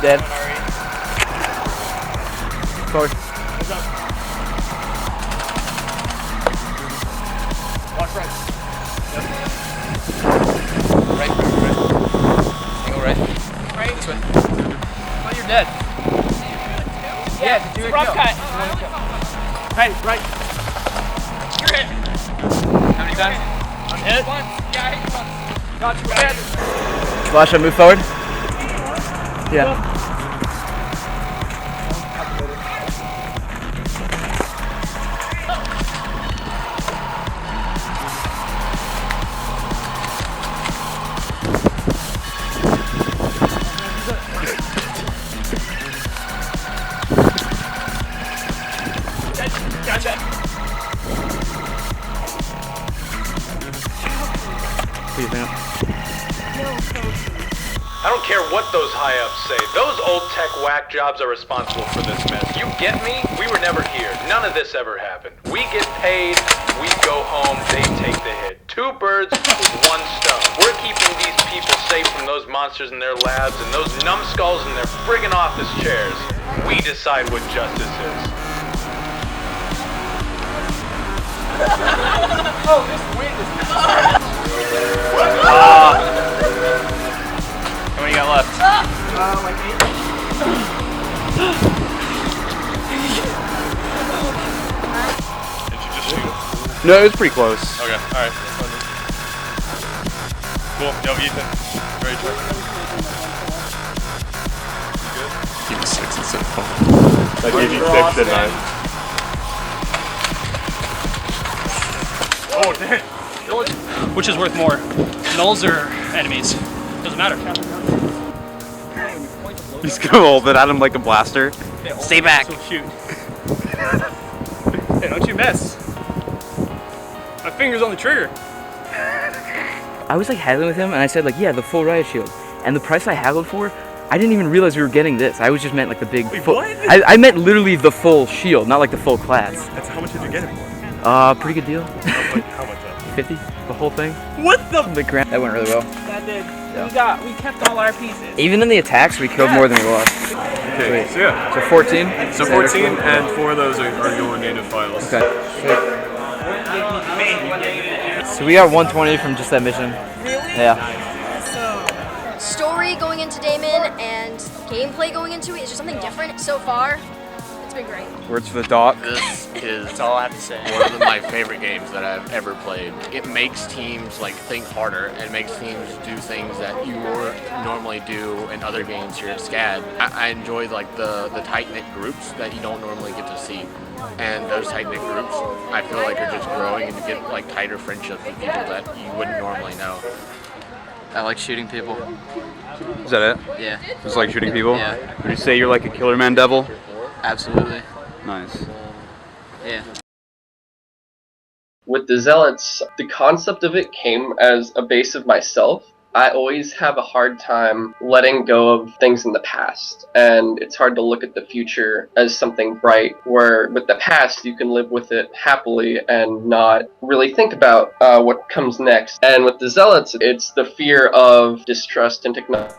Dead. Forward. Watch right. Yep. Right. Angle right. Right. This way. Oh, you're dead. Yeah, do it. Rough cut. Hey, right. You're hit. How many times? I'm hit. Once. Yeah, I hit you once. Got you dead. Lasha, move forward. Yeah. Gotcha. I don't care what those high-ups say. Those old tech whack jobs are responsible for this mess. You get me? We were never here. None of this ever happened. We get paid, we go home, they take the hit. 2 birds with 1 stone. We're keeping these people safe from those monsters in their labs and those numbskulls in their friggin' office chairs. We decide what justice is. Oh, this wind is How many you got left? like 8. Did you just shoot? No, it was pretty close. Okay, alright. Cool. Yo, Ethan. Very true. You good? Give me 6 instead of 5. That gave you 6, didn't I? Oh, damn. Which is worth more, nulls or enemies? Doesn't matter. He's gonna hold it at him like a blaster. Stay back. So shoot. Hey, don't you miss. My finger's on the trigger. I was like haggling with him and I said like, yeah, the full riot shield. And the price I haggled for, I didn't even realize we were getting this. I was just meant like the big full. What? I meant literally the full shield, not like the full class. That's how much did you get it for? Pretty good deal. How much? 50, the whole thing. What the? Big grand. That went really well. That did. Yeah. We kept all our pieces. Even in the attacks, we killed more than we lost. Okay, so yeah. So 14. So 14, and 4 of those are your native files. Okay. So we got 120 from just that mission. Really? Yeah. Story going into Daemon and gameplay going into it is just something different so far. It's been great. Words for the doc. This is That's all I have to say. One of my favorite games that I've ever played. It makes teams like think harder and makes teams do things that you normally do in other games here at SCAD. I enjoy like the tight-knit groups that you don't normally get to see. And those tight-knit groups, I feel like are just growing and you get like tighter friendships with people that you wouldn't normally know. I like shooting people. Is that it? Yeah. Just like shooting people? Yeah. Would you say you're like a killer man devil? Absolutely. Nice. Yeah. With the Zealots, the concept of it came as a base of myself. I always have a hard time letting go of things in the past, and it's hard to look at the future as something bright, where with the past you can live with it happily and not really think about what comes next. And with the Zealots, it's the fear of distrust in technology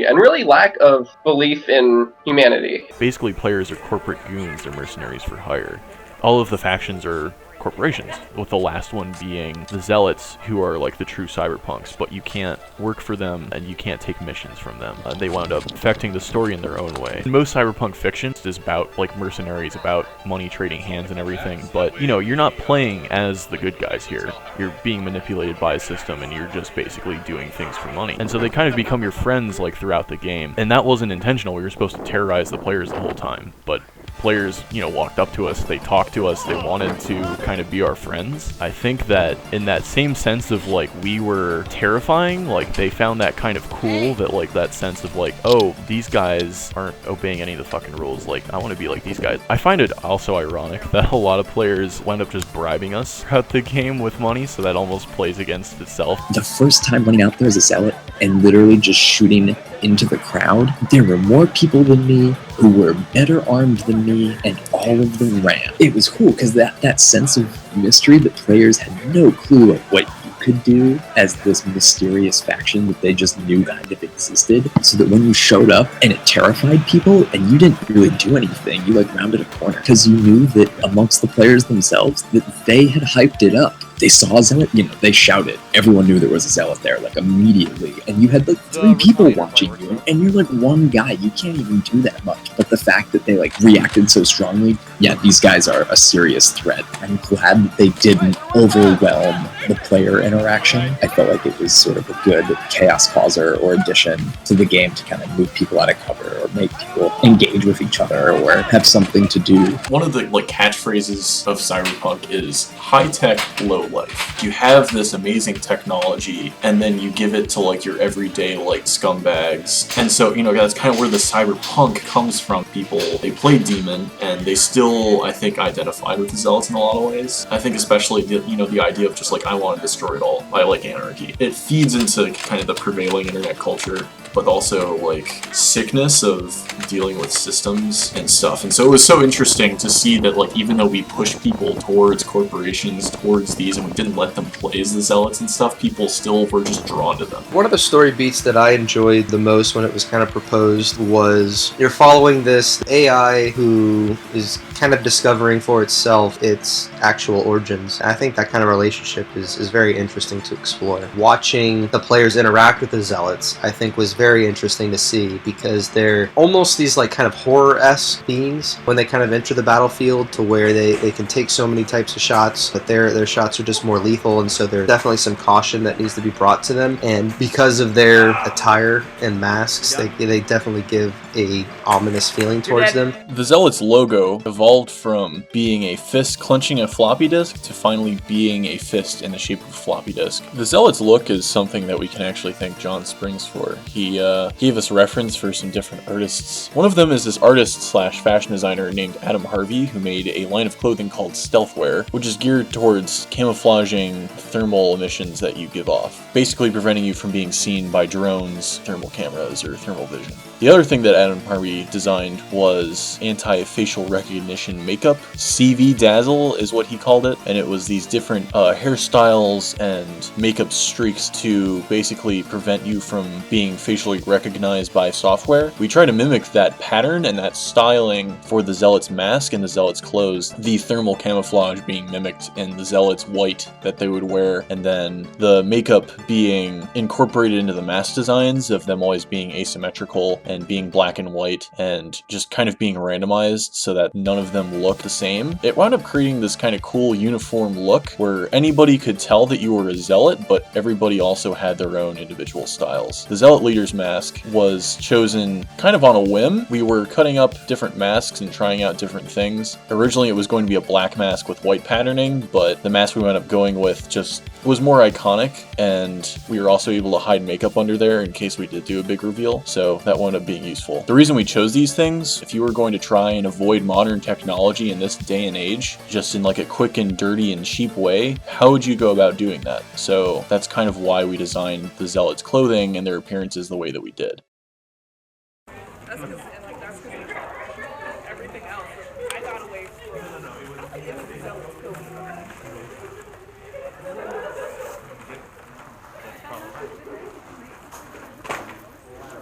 and really lack of belief in humanity. Basically, players are corporate goons, they're mercenaries for hire. All of the factions are corporations, with the last one being the Zealots, who are like the true cyberpunks, but you can't work for them and you can't take missions from them. They wound up affecting the story in their own way. Most cyberpunk fiction is about like mercenaries, about money trading hands and everything, but you know, you're not playing as the good guys here. You're being manipulated by a system and you're just basically doing things for money. And so they kind of become your friends like throughout the game. And that wasn't intentional. We were supposed to terrorize the players the whole time, but players, you know, walked up to us, they talked to us, they wanted to kind of be our friends. I think that in that same sense of like we were terrifying, like they found that kind of cool, that like that sense of like, oh, these guys aren't obeying any of the fucking rules, like I want to be like these guys. I find it also ironic that a lot of players wind up just bribing us throughout the game with money, so that almost plays against itself. The first time running out there as a zealot and literally just shooting into the crowd, there were more people than me who were better armed than me, and all of them ran. It was cool because that sense of mystery that players had no clue of what you could do as this mysterious faction that they just knew kind of existed, so that when you showed up and it terrified people and you didn't really do anything, you like rounded a corner because you knew that amongst the players themselves that they had hyped it up. They saw a zealot, they shouted. Everyone knew there was a zealot there, like immediately. And you had like 3 people watching you, and you're like one guy. You can't even do that much. But the fact that they like reacted so strongly, yeah, these guys are a serious threat. I'm glad that they didn't overwhelm the player interaction. I felt like it was sort of a good chaos causer or addition to the game to kind of move people out of cover or make people engage with each other or have something to do. One of the like catchphrases of Cyberpunk is high tech, low life. You have this amazing technology and then you give it to like your everyday like scumbags. And so, that's kind of where the Cyberpunk comes from. People, they play Demon and they still, I think, identified with the Zealots in a lot of ways. I think especially the idea of just like, I want to destroy it all. I like anarchy. It feeds into kind of the prevailing internet culture, but also like sickness of dealing with systems and stuff. And so it was so interesting to see that like even though we pushed people towards corporations, towards these, and we didn't let them play as the Zealots and stuff, people still were just drawn to them. One of the story beats that I enjoyed the most when it was kind of proposed was you're following this AI who is kind of discovering for itself its actual origins. I think that kind of relationship is very interesting to explore. Watching the players interact with the Zealots, I think, was very interesting to see because they're almost these like kind of horror-esque beings when they kind of enter the battlefield, to where they can take so many types of shots, but their shots are just more lethal, and so there's definitely some caution that needs to be brought to them. And because of their attire and masks, they definitely give a ominous feeling towards them. The Zealots logo evolved from being a fist clenching a floppy disk to finally being a fist in the shape of a floppy disk. The Zealots look is something that we can actually thank John Springs for. He gave us reference for some different artists. One of them is this artist slash fashion designer named Adam Harvey, who made a line of clothing called Stealthwear, which is geared towards camouflaging thermal emissions that you give off, basically preventing you from being seen by drones, thermal cameras, or thermal vision. The other thing that Adam Harvey designed was anti-facial recognition makeup. CV Dazzle is what he called it, and it was these different hairstyles and makeup streaks to basically prevent you from being facially recognized by software. We try to mimic that pattern and that styling for the Zealot's mask and the Zealot's clothes, the thermal camouflage being mimicked in the Zealot's white that they would wear, and then the makeup being incorporated into the mask designs of them always being asymmetrical and being black and white and just kind of being randomized so that none of them look the same. It wound up creating this kind of cool uniform look where anybody could tell that you were a Zealot, but everybody also had their own individual styles. The Zealot leader's mask was chosen kind of on a whim. We were cutting up different masks and trying out different things. Originally it was going to be a black mask with white patterning, but the mask we wound up going with just was more iconic, and we were also able to hide makeup under there in case we did do a big reveal, so that wound up being useful. The reason we chose these things, if you were going to try and avoid modern technology in this day and age, just in like a quick and dirty and cheap way, how would you go about doing that? So that's kind of why we designed the Zealots' clothing and their appearances the way that we did.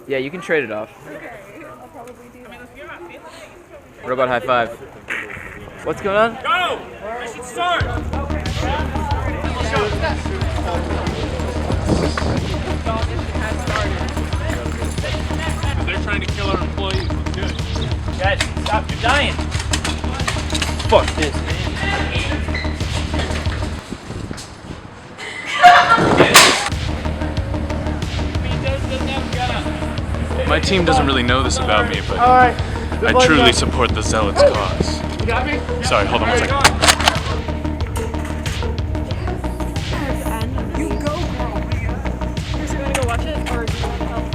Yeah, you can trade it off. What about high five? What's going on? Go! We should start! They're trying to kill our employees. Let's do it. Guys, stop, you're dying. Fuck this, man. My team doesn't really know this about me, but Alright. I truly support the Zealots' cause. You got me? Sorry, hold on one second. You go, girl. You're just gonna go watch it, or do you want to help?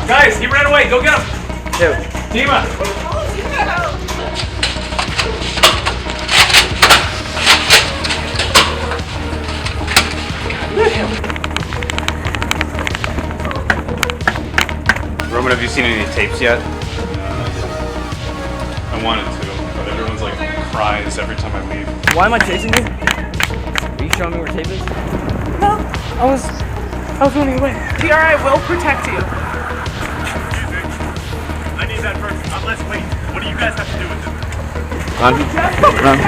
Guys, he ran away. Go get him. Dima. Roman, have you seen any tapes yet? I wanted to, but everyone's like cries every time I leave. Why am I chasing you? Are you showing me where tape is? No, I was running away. TRI will protect you. I need that person. Let's wait. What do you guys have to do with it? Run.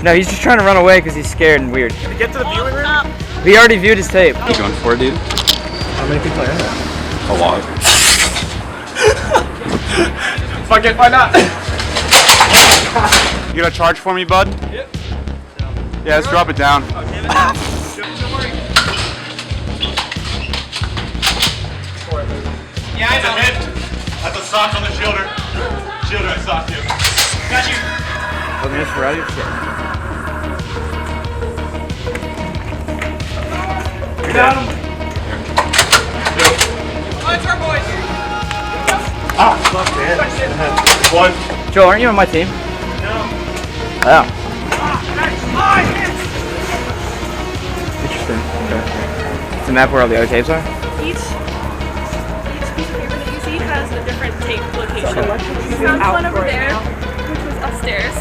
No, he's just trying to run away because he's scared and weird. To get to the viewing room? He already viewed his tape. You going for it, dude? How many people are in there? A lot. Fuck it, why not? You gonna charge for me, bud? Yep. Yeah, let's drop it down. Yeah, I know. Hit. That's a sock on the shoulder. Shoulder, I socked you. Got you. Oh, there's variety of shit. You got him. Oh, it's our boys. Ah, fuck, man. One. Joe, aren't you on my team? No. Oh. Interesting. Okay. It's a map where all the other tapes are? Each piece of paper that you see has a different tape location. We So found one over right there, which was upstairs.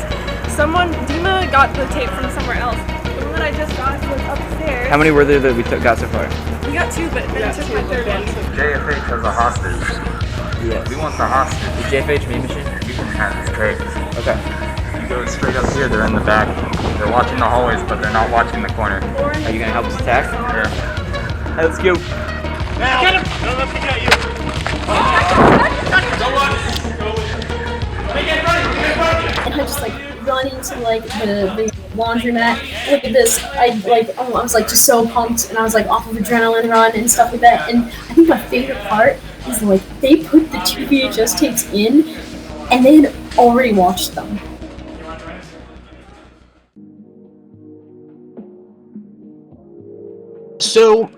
Dima got the tape from somewhere else. The one that I just got was upstairs. How many were there that we got so far? We got 2, but then I took my third one. JFH has a hostage. Yes. We want the hostage. The JFH meme machine? You can have this tape. Okay. You go straight up here, they're in the back. They're watching the hallways, but they're not watching the corner. Are you gonna help us attack? Yeah. Hey, let's go. Now. Get him! Don't let me get you. Go on. Get ready. And I just like run into like the laundromat. Look at this! I was like just so pumped, and I was like off of adrenaline run and stuff like that. And I think my favorite part is like they put the 2 VHS tapes in, and they had already watched them. So,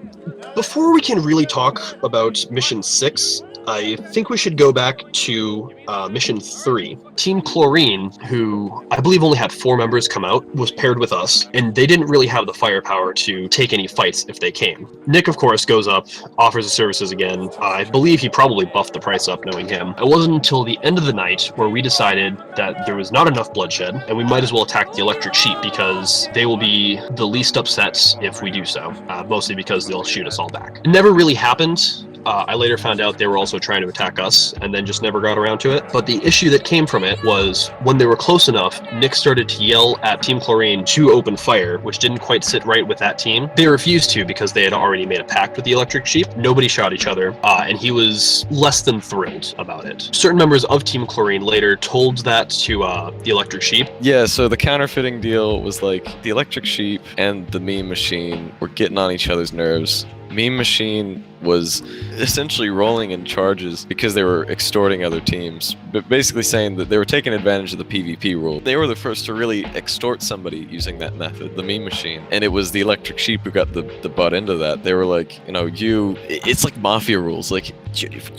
before we can really talk about Mission 6, I think we should go back to Mission 3. Team Chlorine, who I believe only had 4 members come out, was paired with us, and they didn't really have the firepower to take any fights if they came. Nick, of course, goes up, offers his services again. I believe he probably buffed the price up, knowing him. It wasn't until the end of the night where we decided that there was not enough bloodshed, and we might as well attack the electric sheep because they will be the least upset if we do so, mostly because they'll shoot us all back. It never really happened. I later found out they were also trying to attack us and then just never got around to it. But the issue that came from it was when they were close enough, Nick started to yell at Team Chlorine to open fire, which didn't quite sit right with that team. They refused to because they had already made a pact with the electric sheep. Nobody shot each other, and he was less than thrilled about it. Certain members of Team Chlorine later told that to the electric sheep. Yeah, so the counterfeiting deal was like the electric sheep and the meme machine were getting on each other's nerves. Meme Machine was essentially rolling in charges because they were extorting other teams, but basically saying that they were taking advantage of the PvP rule. They were the first to really extort somebody using that method, the Meme Machine, and it was the Electric Sheep who got the butt into that. They were like, you know, it's like mafia rules, like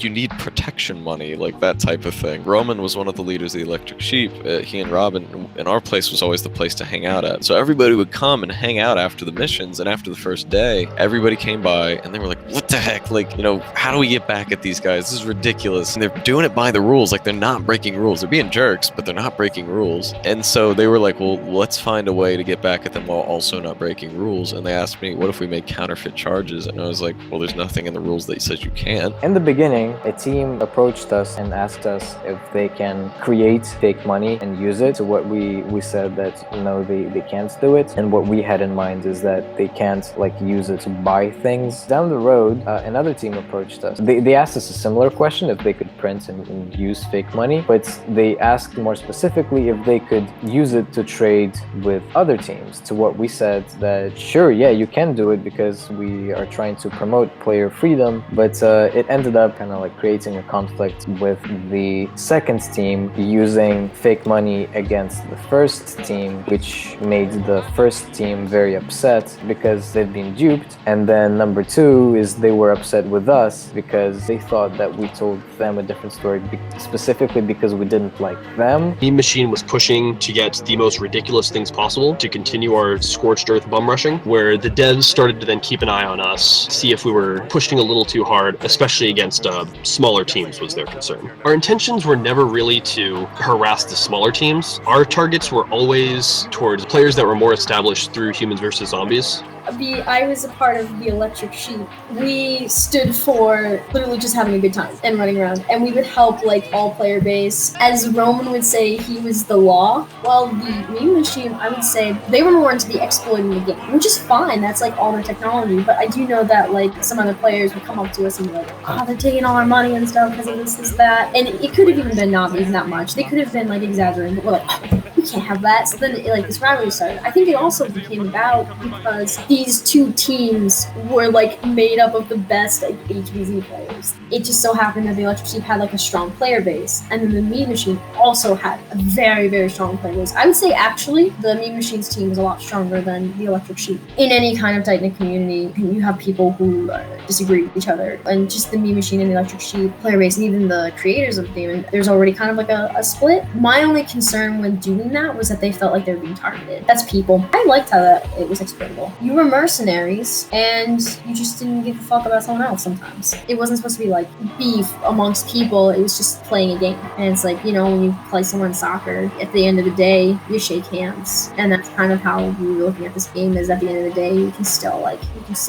you need protection money, like that type of thing. Roman was one of the leaders of the Electric Sheep. He and Robin, and our place was always the place to hang out at. So everybody would come and hang out after the missions, and after the first day, everybody came by and they were like, what the heck? Like, you know, how do we get back at these guys? This is ridiculous. And they're doing it by the rules. Like, they're not breaking rules. They're being jerks, but they're not breaking rules. And so they were like, well, let's find a way to get back at them while also not breaking rules. And they asked me, what if we made counterfeit charges? And I was like, well, there's nothing in the rules that says you can. In the beginning, a team approached us and asked us if they can create fake money and use it. So what we said that, you know, they can't do it. And what we had in mind is that they can't, like, use it to buy things. Down the road, another team approached us. They asked us a similar question, if they could print and use fake money, but they asked more specifically if they could use it to trade with other teams. To what we said that, sure, yeah, you can do it because we are trying to promote player freedom, but it ended up kind of like creating a conflict with the second team using fake money against the first team, which made the first team very upset because they've been duped. And then number two is they were upset with us because they thought that we told them a different story, specifically because we didn't like them. Meme Machine was pushing to get the most ridiculous things possible to continue our scorched earth bum rushing, where the devs started to then keep an eye on us, see if we were pushing a little too hard, especially against smaller teams was their concern. Our intentions were never really to harass the smaller teams. Our targets were always towards players that were more established through Humans vs. Zombies. I was a part of the Electric Sheep. We stood for literally just having a good time and running around, and we would help like all player base. As Roman would say, he was the law, while the Meme Machine, I would say, they were more into the exploiting the game, which is fine. That's like all their technology. But I do know that like some other players would come up to us and be like, "Oh, they're taking all our money and stuff because of this, that," and it could have even been not even that much. They could have been like exaggerating, but we're like, "Oh, we can't have that." So then like this rivalry started. I think it also became about because these two teams were like made up of the best like HVZ players. It just so happened that the Electric Sheep had like a strong player base, and then the Meme Machine also had a very, very strong player base. I would say actually the Meme Machine's team is a lot stronger than the Electric Sheep. In any kind of tight-knit community, you have people who disagree with each other, and just the Meme Machine and the Electric Sheep player base, and even the creators of the game, and there's already kind of like a split. My only concern when doing that was that they felt like they were being targeted. That's people. I liked how that it was exploitable. You were mercenaries, and you just didn't give a fuck about someone else sometimes. It wasn't supposed to be like beef amongst people, it was just playing a game. And it's like, you know, when you play someone in soccer, at the end of the day, you shake hands. And that's kind of how we were looking at this game, is at the end of the day, you can still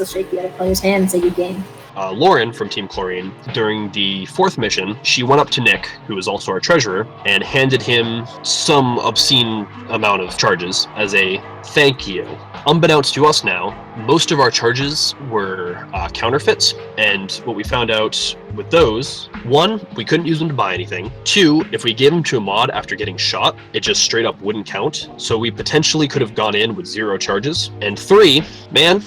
shake the other player's hand and say good game. Lauren from Team Chlorine, during the 4th mission, she went up to Nick, who is also our treasurer, and handed him some obscene amount of charges as a thank you. Unbeknownst to us now, most of our charges were counterfeits, and what we found out with those, 1, we couldn't use them to buy anything. 2, if we gave them to a mod after getting shot, it just straight up wouldn't count, so we potentially could have gone in with 0 charges. And 3, man,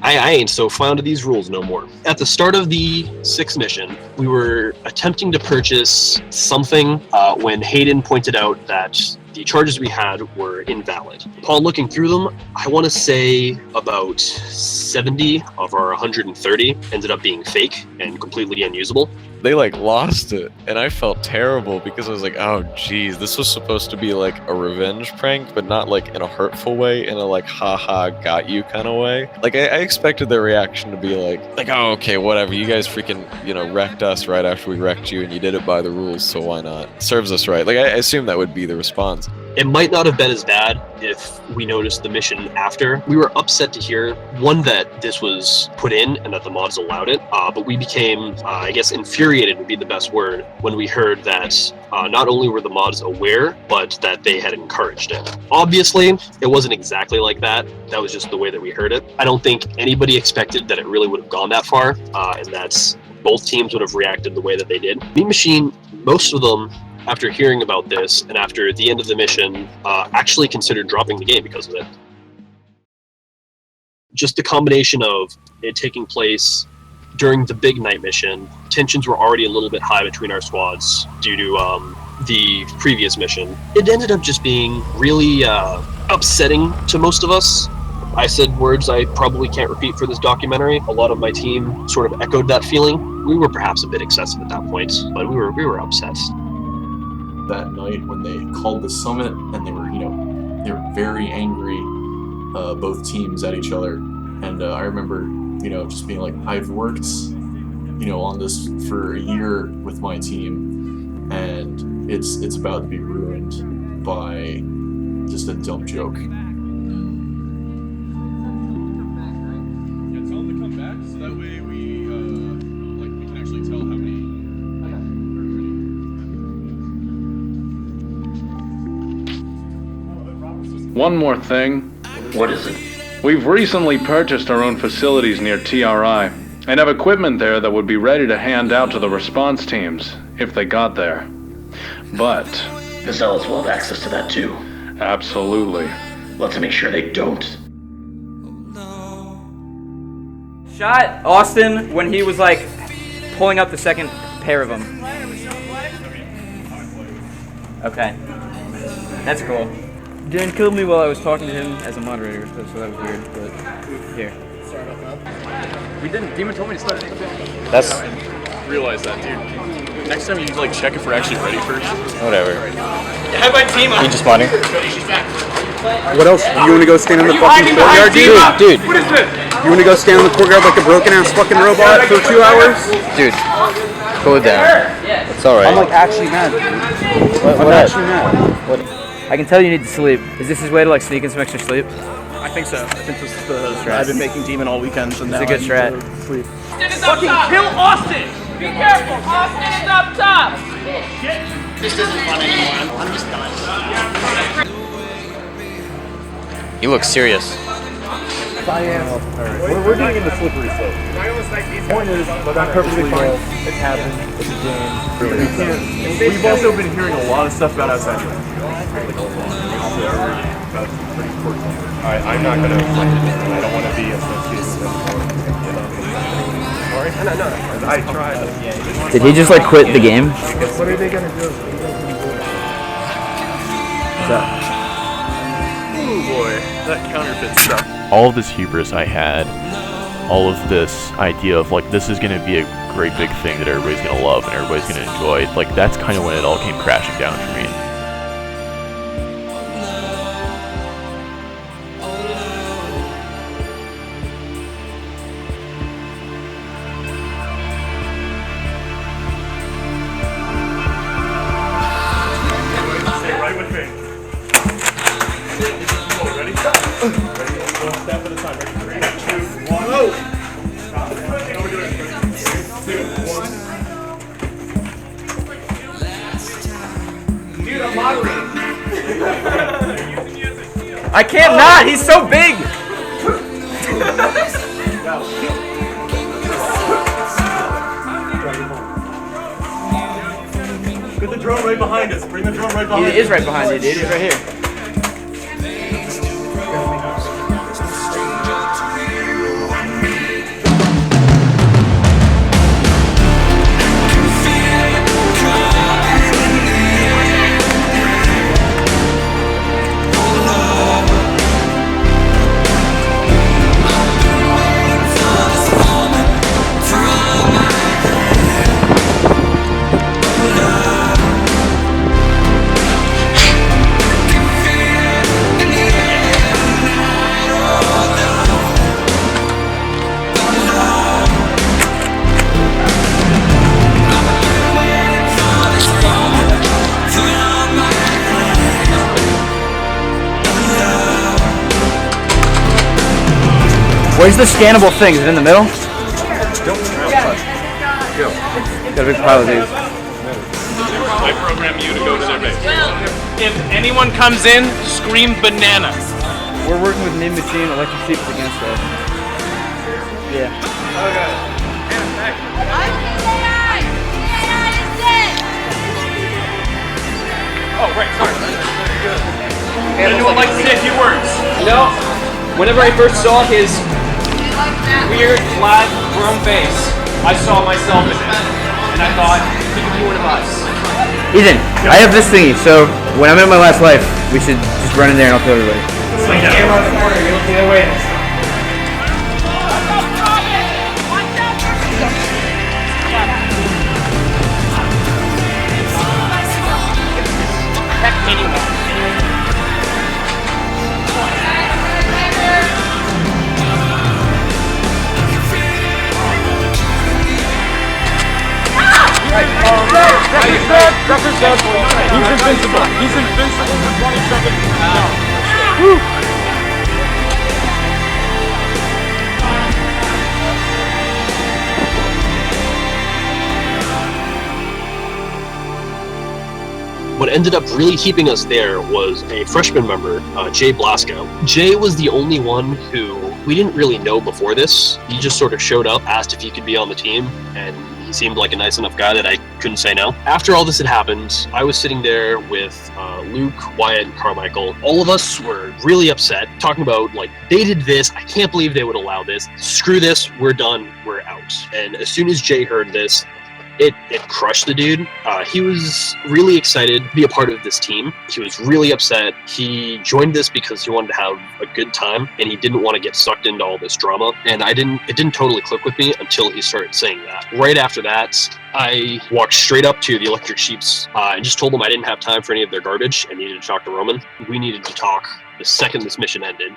I ain't so fond of these rules no more. At the start of the 6th mission, we were attempting to purchase something when Hayden pointed out that the charges we had were invalid. Upon looking through them, I want to say about 70 of our 130 ended up being fake and completely unusable. They like lost it, and I felt terrible because I was like, oh geez, this was supposed to be like a revenge prank, but not like in a hurtful way, in a like haha got you kind of way. Like I expected their reaction to be like oh okay, whatever, you guys freaking, you know, wrecked us right after we wrecked you, and you did it by the rules, so why not? Serves us right. Like I assume that would be the response. It might not have been as bad if we noticed the mission after. We were upset to hear, 1, that this was put in and that the mods allowed it, but we became, I guess infuriated would be the best word, when we heard that not only were the mods aware, but that they had encouraged it. Obviously, it wasn't exactly like that. That was just the way that we heard it. I don't think anybody expected that it really would have gone that far, and that both teams would have reacted the way that they did. Meme Machine, most of them, after hearing about this and after the end of the mission, actually considered dropping the game because of it. Just the combination of it taking place during the big night mission, tensions were already a little bit high between our squads due to the previous mission. It ended up just being really upsetting to most of us. I said words I probably can't repeat for this documentary. A lot of my team sort of echoed that feeling. We were perhaps a bit excessive at that point, but we were upset. That night when they called the summit, and they were very angry, both teams at each other. And I remember, just being like, I've worked, on this for a year with my team, and it's about to be ruined by just a dumb joke. Tell them to come back, so that way we can actually tell how many. One more thing. What is it? We've recently purchased our own facilities near TRI, and have equipment there that would be ready to hand out to the response teams, if they got there. But... the Zealots will have access to that too. Absolutely. Let's make sure they don't. Shot Austin when he was like pulling up the second pair of them. Okay. That's cool. Dan killed me while I was talking to him as a moderator, so that was weird, but here. We didn't. Demon told me to start at 8:50. That's Realize that, dude. Next time you like check if we're actually ready first. whatever. Have my team up. You just spawning? What else? You want to go stand in the fucking courtyard, Dude. What is this? You want to go stand in the courtyard like a broken ass fucking robot for 2 hours? Dude, cool it down. It's alright. I'm like actually mad. What? Actually mad. What? I can tell you need to sleep. Is this his way to like sneak in some extra sleep? I think so. I think this is the strat. I've been making Demon all weekend, so now It's a good strat. Sleep. Fucking kill Austin! Be careful! Austin is up top! This isn't fun anymore. I'm just done. You look serious. We're doing in the slippery slope. Point is, look, I'm perfectly fine. It's happened. It's a game. We've also been hearing a lot of stuff about outside. Like a lot. That's pretty important. I'm not gonna fight it. I don't want to be associated with it. Sorry? No. I tried. Did he just like quit the game? What are they gonna do? Oh boy, that counterfeit stuff. All of this hubris I had, all of this idea of like this is going to be a great big thing that everybody's going to love and everybody's going to enjoy, like that's kind of when it all came crashing down for me. Stay right with me. Oh, ready? Ready? One step at a time. Ready? 3, 2, 1. Oh! Stop it. Now we're doing it. 3, 2, 1. Dude, I'm moderating. I can't not! He's so big! Put the drone right behind us. Bring the drone right behind us. It is right behind you, dude. He's right here. Where's the scannable thing? Is it in the middle? Got a big pile of these. I program you to go to their base. If anyone comes in, scream banana. We're working with Mid Machine, Electric Sheep is against us. Yeah. Oh, right, sorry. Anyone like to say a few words? No. Whenever I first saw his weird, flat, grown face, I saw myself in it. And I thought, he could be one of us. Ethan, I have this thingy, so when I'm in my last life, we should just run in there and I'll kill everybody. Camera on the corner, you don't see the way. He's invincible. He's invincible. He's 20 seconds. Woo. What ended up really keeping us there was a freshman member, Jay Blasco. Jay was the only one who we didn't really know before this. He just sort of showed up, asked if he could be on the team, and he seemed like a nice enough guy that I couldn't say no. After all this had happened, I was sitting there with Luke, Wyatt, and Carmichael. All of us were really upset, talking about, like, they did this, I can't believe they would allow this, screw this, we're done, we're out. And as soon as Jay heard this, it crushed the dude. He was really excited to be a part of this team. He was really upset. He joined this because he wanted to have a good time, and he didn't want to get sucked into all this drama. And it didn't totally click with me until he started saying that. Right after that, I walked straight up to the Electric Sheeps and just told them I didn't have time for any of their garbage and needed to talk to Roman. We needed to talk the second this mission ended.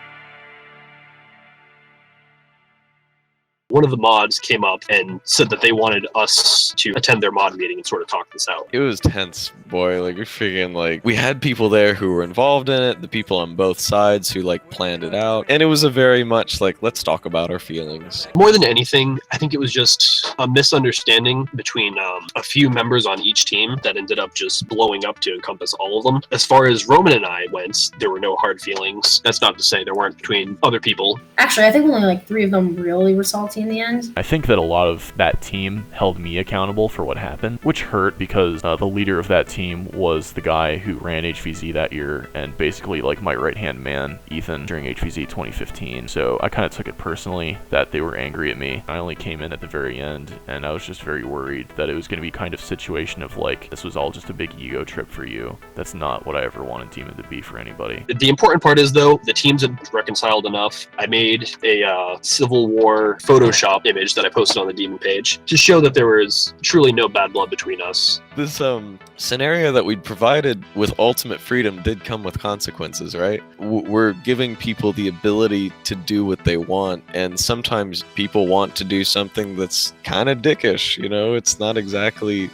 One of the mods came up and said that they wanted us to attend their mod meeting and sort of talk this out. It was tense, boy. Like, you're figuring, like, we had people there who were involved in it, the people on both sides who, like, planned it out. And it was a very much, like, let's talk about our feelings. More than anything, I think it was just a misunderstanding between a few members on each team that ended up just blowing up to encompass all of them. As far as Roman and I went, there were no hard feelings. That's not to say there weren't between other people. Actually, I think only like 3 of them really were salty in the end. I think that a lot of that team held me accountable for what happened, which hurt because the leader of that team was the guy who ran HVZ that year and basically like my right-hand man, Ethan, during HVZ 2015. So I kind of took it personally that they were angry at me. I only came in at the very end, and I was just very worried that it was going to be kind of situation of like, this was all just a big ego trip for you. That's not what I ever wanted Demon to be for anybody. The important part is, though, the teams had reconciled enough. I made a Civil War Photoshop image that I posted on the Demon page to show that there was truly no bad blood between us. This scenario that we'd provided with ultimate freedom did come with consequences, right? We're giving people the ability to do what they want, and sometimes people want to do something that's kind of dickish, you know? It's not exactly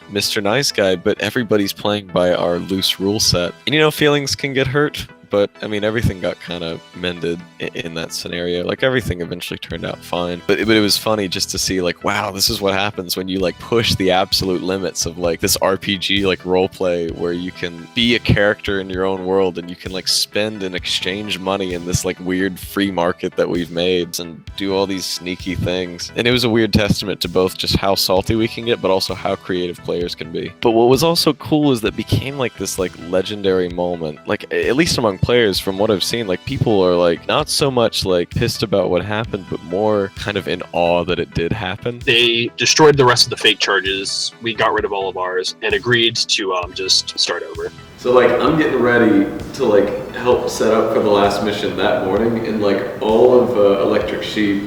Mr. Nice Guy, but everybody's playing by our loose rule set. And, you know, feelings can get hurt, but I mean, everything got kind of mended in that scenario. Like, everything eventually turned out fine. But it was funny just to see, like, wow, this is what happens when you, like, push the absolute limits of, like, this RPG, like, roleplay where you can be a character in your own world and you can, like, spend and exchange money in this, like, weird free market that we've made and do all these sneaky things. And it was a weird testament to both just how salty we can get, but also how creative players can be. But what was also cool is that became, like, this, like, legendary moment. Like, at least among players, from what I've seen, like, people are like not so much like pissed about what happened, but more kind of in awe that it did happen. They destroyed the rest of the fake charges. We got rid of all of ours and agreed to just start over. So like, I'm getting ready to like help set up for the last mission that morning, and like all of Electric Sheep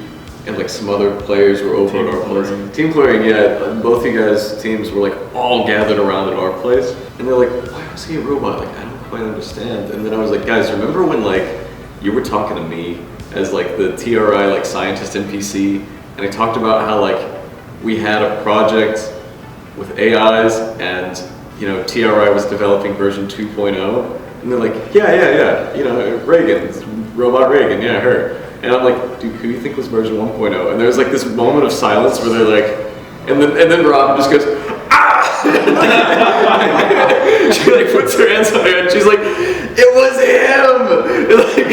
and like some other players were over at our place. Team Chlorine, yeah, both you guys' teams were like all gathered around at our place, and they're like, why was he a robot? Like, I don't quite understand. And then I was like, guys, remember when like you were talking to me as like the TRI like scientist NPC, and I talked about how like we had a project with AIs and, you know, TRI was developing version 2.0, and they're like, yeah, you know, Reagan, Robot Reagan, yeah, her. And I'm like, dude, who do you think was version 1.0? And there's like this moment of silence where they're like, and then Rob just goes, ah! She like puts her hands on her and she's like, it was him! Like,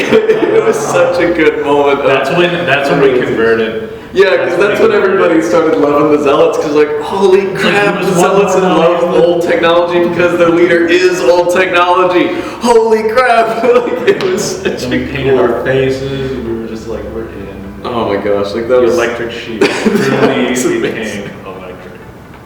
it was such a good moment. That's when we converted. Yeah, because that's when everybody started loving the Zealots, because like, holy crap, the Zealots love old technology because their leader is old technology. Holy crap! Like, it was such we painted our faces, we were just like, we're in. Oh my gosh, like that was... Electric Sheep really became electric.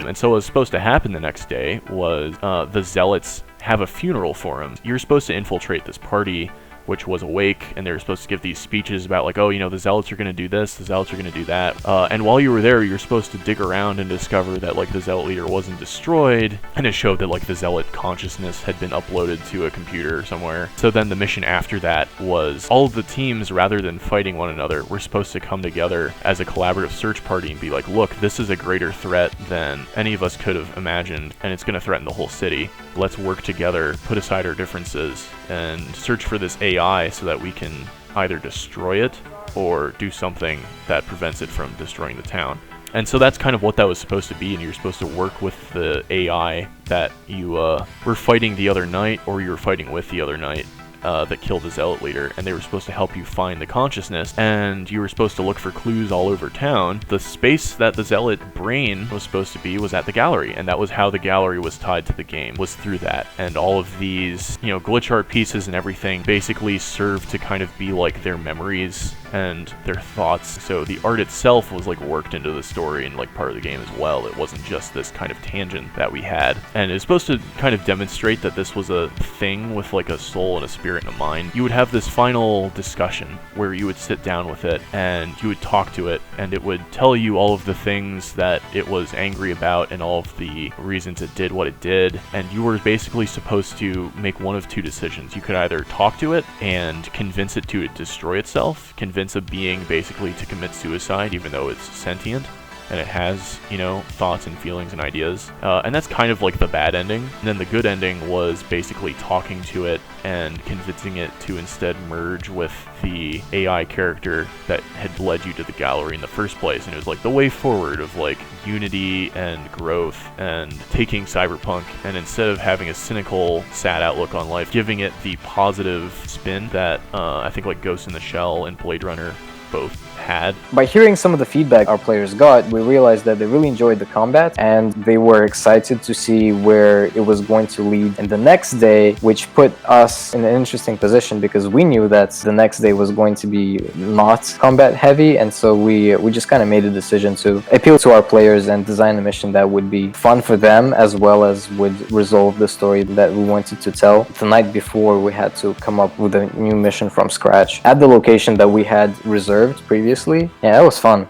And so what was supposed to happen the next day was the Zealots have a funeral for him. You're supposed to infiltrate this party, which was awake, and they were supposed to give these speeches about like, oh, you know, the Zealots are going to do this, the Zealots are going to do that. And while you were there, you're supposed to dig around and discover that like the Zealot leader wasn't destroyed, and it showed that like the Zealot consciousness had been uploaded to a computer somewhere. So then the mission after that was all of the teams, rather than fighting one another, were supposed to come together as a collaborative search party and be like, look, this is a greater threat than any of us could have imagined, and it's going to threaten the whole city. Let's work together, put aside our differences, and search for this AI so that we can either destroy it or do something that prevents it from destroying the town. And so that's kind of what that was supposed to be, and you're supposed to work with the AI that you were fighting the other night, or you were fighting with the other night, that killed the Zealot leader, and they were supposed to help you find the consciousness, and you were supposed to look for clues all over town. The space that the Zealot brain was supposed to be was at the gallery, and that was how the gallery was tied to the game, was through that. And all of these, you know, glitch art pieces and everything basically served to kind of be like their memories and their thoughts. So the art itself was like worked into the story and like part of the game as well. It wasn't just this kind of tangent that we had. And it was supposed to kind of demonstrate that this was a thing with like a soul and a spirit and a mind. You would have this final discussion where you would sit down with it and you would talk to it, and it would tell you all of the things that it was angry about and all of the reasons it did what it did. And you were basically supposed to make one of two decisions. You could either talk to it and convince it to destroy itself, convince a being basically to commit suicide even though it's sentient and it has, you know, thoughts and feelings and ideas. And that's kind of like the bad ending. And then the good ending was basically talking to it and convincing it to instead merge with the AI character that had led you to the gallery in the first place. And it was like the way forward of like unity and growth and taking Cyberpunk, and instead of having a cynical, sad outlook on life, giving it the positive spin that I think like Ghost in the Shell and Blade Runner both had. By hearing some of the feedback our players got, we realized that they really enjoyed the combat and they were excited to see where it was going to lead in the next day, which put us in an interesting position because we knew that the next day was going to be not combat heavy, and so we just kind of made a decision to appeal to our players and design a mission that would be fun for them as well as would resolve the story that we wanted to tell. The night before, we had to come up with a new mission from scratch at the location that we had reserved previously. Yeah, that was fun.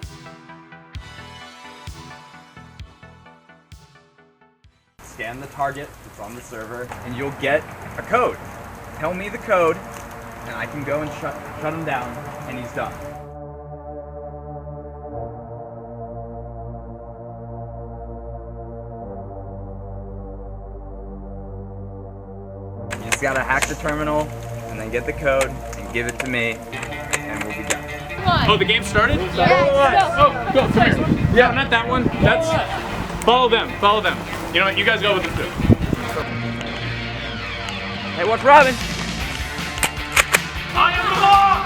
Scan the target that's on the server, and you'll get a code. Tell me the code, and I can go and shut him down, and he's done. You just gotta hack the terminal, and then get the code, and give it to me, and we'll be done. Oh, the game started? Yeah. Oh, go, come here. Yeah, not that one. That's... Follow them, follow them. You know what, you guys go with them too. Hey, what's Robin? I am the law!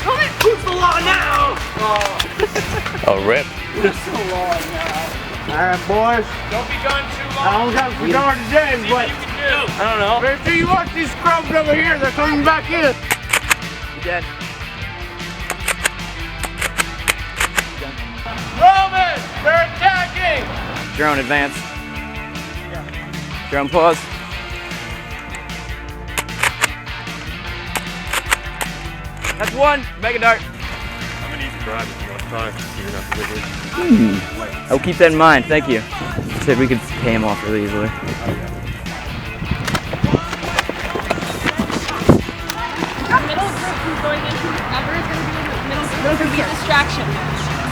Come in! Who's the law now? Oh, rip. Who's the law now? Alright, boys. Don't be gone too long. I don't got some guard today, but I don't know. Make sure you watch these scrubs over here. They're coming back in. You dead? Roman, they're attacking! Drone advance. Drone pause. That's one. Mega dart. I'm an easy bribe if you want time. You're not the big I'll keep that in mind. Thank you. Said we could pay him off really easily. Middle group who's going into whoever is going to be in the middle group is going to be a distraction.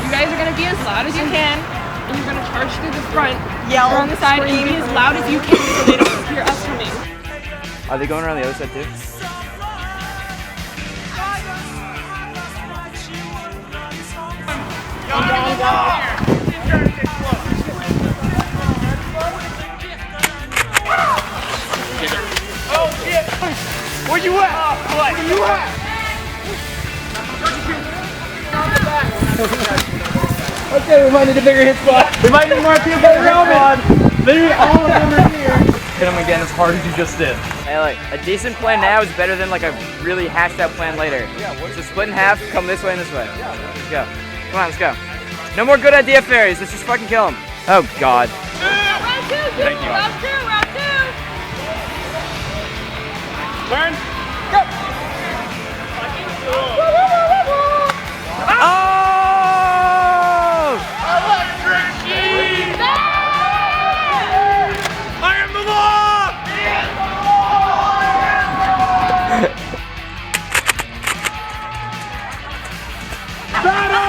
You guys are going to be as loud as you can, and you're going to charge through the front, yell on the side, and be as loud as you can so they don't hear us coming. Are they going around the other side too? Oh shit! Where you at? Where you at? Okay, we might need a bigger hit spot. We might need more people around it. Maybe all of them are here. Hit him again as hard as you just did. Hey, like, a decent plan now is better than like a really hashed out plan later. So split in half, come this way and this way. Let's go. Come on, let's go. No more good idea fairies, let's just fucking kill him. Oh god. Round two, Thank you. round two, round two. Turn. Go. Oh! Electric sheep! I am the law! Battle!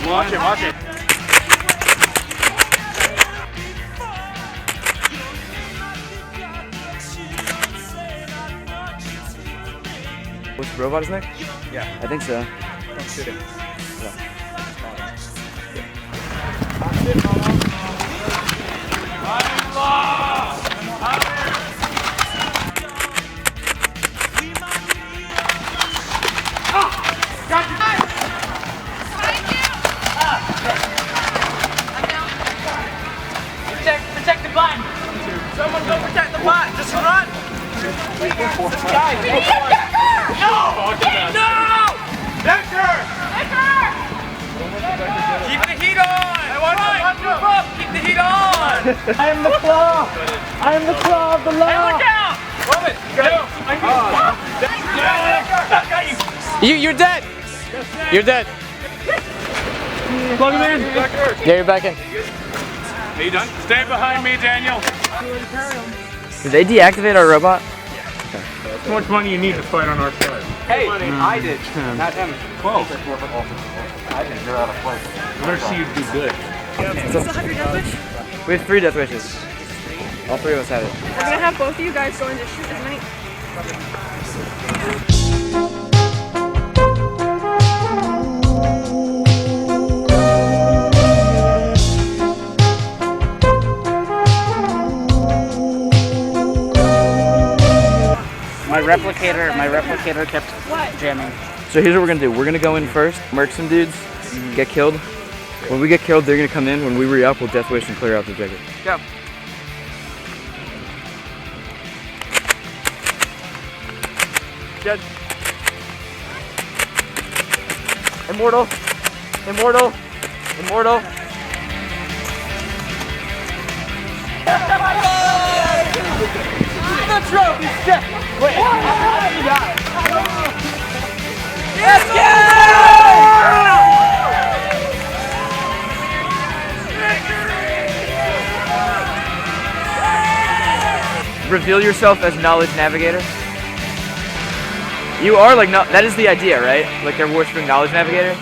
Watch it, watch it. What's the robot's neck? Yeah. I think so. Don't shoot it. Protect the button. Someone go Decker! Keep the heat on! Move up! Keep the heat on! I am the claw! I am the claw of the law! Hey, look out! Move it! You're dead! You're dead. Plug him in! Yeah, you're back in. Are you done? Stay behind me, Daniel. Did they deactivate our robot? How much money you need to fight on our side? Hey, I did. Not him. 12. I did. You're out of place. I better see you do good. We have 3 death wishes. All 3 of us have it. We're gonna have both of you guys going to shoot as many. My replicator kept jamming. So here's what we're gonna do. We're gonna go in first, murk some dudes, get killed. When we get killed, they're gonna come in. When we re-up, we'll death wish and clear out the objective. Go. Dead. Immortal. Immortal. Immortal. The trophy's dead! Wait, how did you die? Reveal yourself as Knowledge Navigator. You are like, no, that is the idea, right? Like they're worshiping Knowledge Navigator?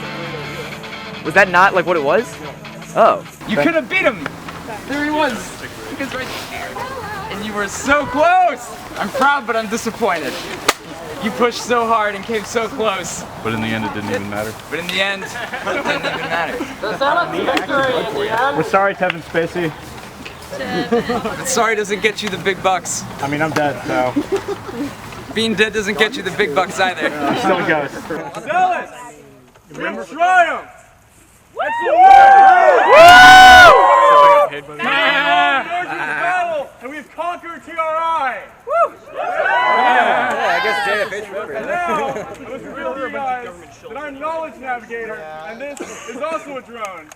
Was that not like what it was? Oh. You could have beat him! There he was! He was right there. And you were so close! I'm proud, but I'm disappointed. You pushed so hard and came so close. But in the end, it didn't even matter. But in the end, it didn't even matter. We're sorry, Kevin Spacey. But sorry doesn't get you the big bucks. I mean, I'm dead, so. Being dead doesn't get you the big bucks either. Still a ghost. Zealous! Remember triumph! That's the word! Battle, and we've conquered TRI! Woo! Yeah, I guess JFH remember. And now, I must reveal to you guys that I'm Knowledge Navigator, and this is also a drone.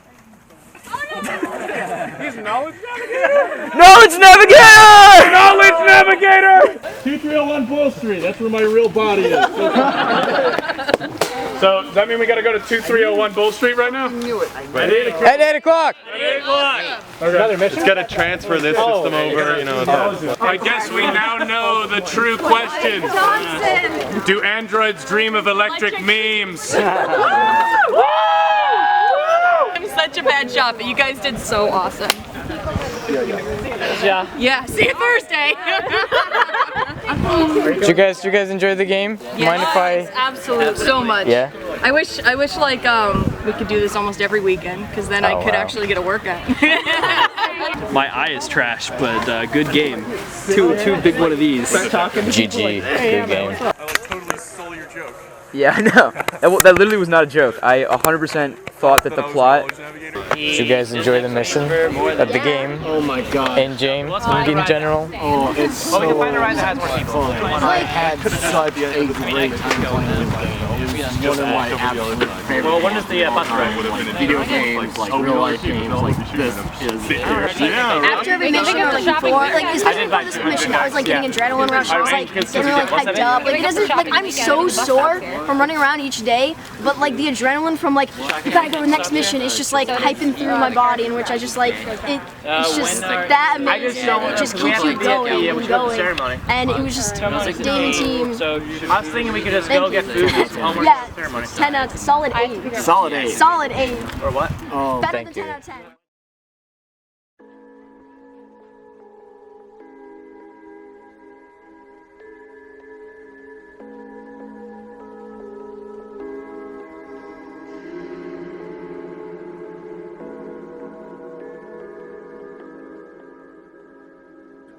He's Knowledge Navigator? Knowledge Navigator! Knowledge Navigator! 2301 Bull Street, that's where my real body is. So, does that mean we gotta go to 2301 Bull Street right now? At 8 o'clock! Okay. It's gotta transfer this system over, you know. I guess we now know the true question. Do androids dream of electric memes? I'm such a bad shot, but you guys did so awesome. Yeah. See you Thursday. Did you guys enjoy the game? Mind if I? Absolutely, so much. Yeah. I wish like we could do this almost every weekend, because then I could actually get a workout. My eye is trash, but good game. Two big one of these. GG. Good game. I totally stole your joke. Yeah, I know. That literally was not a joke. I 100% thought that the plot. Did you guys enjoy the mission of the game? Oh my god. In James, in general? Oh, it's so we can find a ride that has more people. I had such a great time playing this game. It was one of my absolute favorite. Well, when is the bus ride? Video games, like real life games, like this is it. After every mission or like before, like especially before this mission, I was like getting adrenaline rush. I was like getting like hyped up. Like it doesn't like I'm so sore from running around each day, but like the adrenaline from like you gotta go to the next mission is just like hyping through my body, in which I just like it's just that amazing. It just keeps you going and going. And it was just Damon team. So I was thinking we could just go get food and homework ceremony. 10 out, solid 8. Solid 8. Solid 8. Or what? Oh, Better thank than you. 10 out of 10.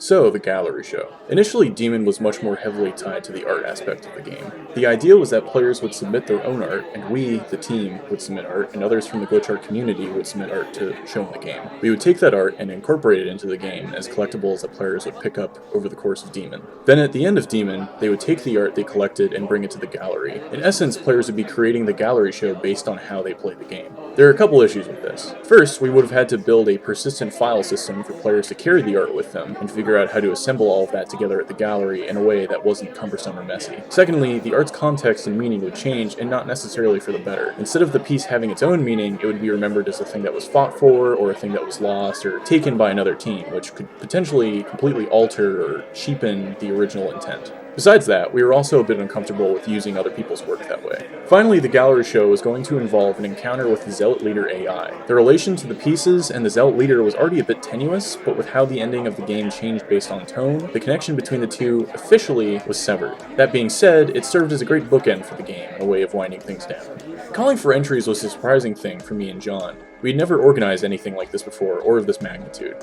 So, the gallery show. Initially, Demon was much more heavily tied to the art aspect of the game. The idea was that players would submit their own art, and we, the team, would submit art, and others from the glitch art community would submit art to show in the game. We would take that art and incorporate it into the game as collectibles that players would pick up over the course of Demon. Then at the end of Demon, they would take the art they collected and bring it to the gallery. In essence, players would be creating the gallery show based on how they play the game. There are a couple issues with this. First, we would have had to build a persistent file system for players to carry the art with them and figure out how to assemble all of that together at the gallery in a way that wasn't cumbersome or messy. Secondly, the art's context and meaning would change, and not necessarily for the better. Instead of the piece having its own meaning, it would be remembered as a thing that was fought for, or a thing that was lost, or taken by another team, which could potentially completely alter or cheapen the original intent. Besides that, we were also a bit uncomfortable with using other people's work that way. Finally, the gallery show was going to involve an encounter with the Zealot Leader AI. The relation to the pieces and the Zealot Leader was already a bit tenuous, but with how the ending of the game changed based on tone, the connection between the two officially was severed. That being said, it served as a great bookend for the game and a way of winding things down. Calling for entries was a surprising thing for me and John. We had never organized anything like this before, or of this magnitude.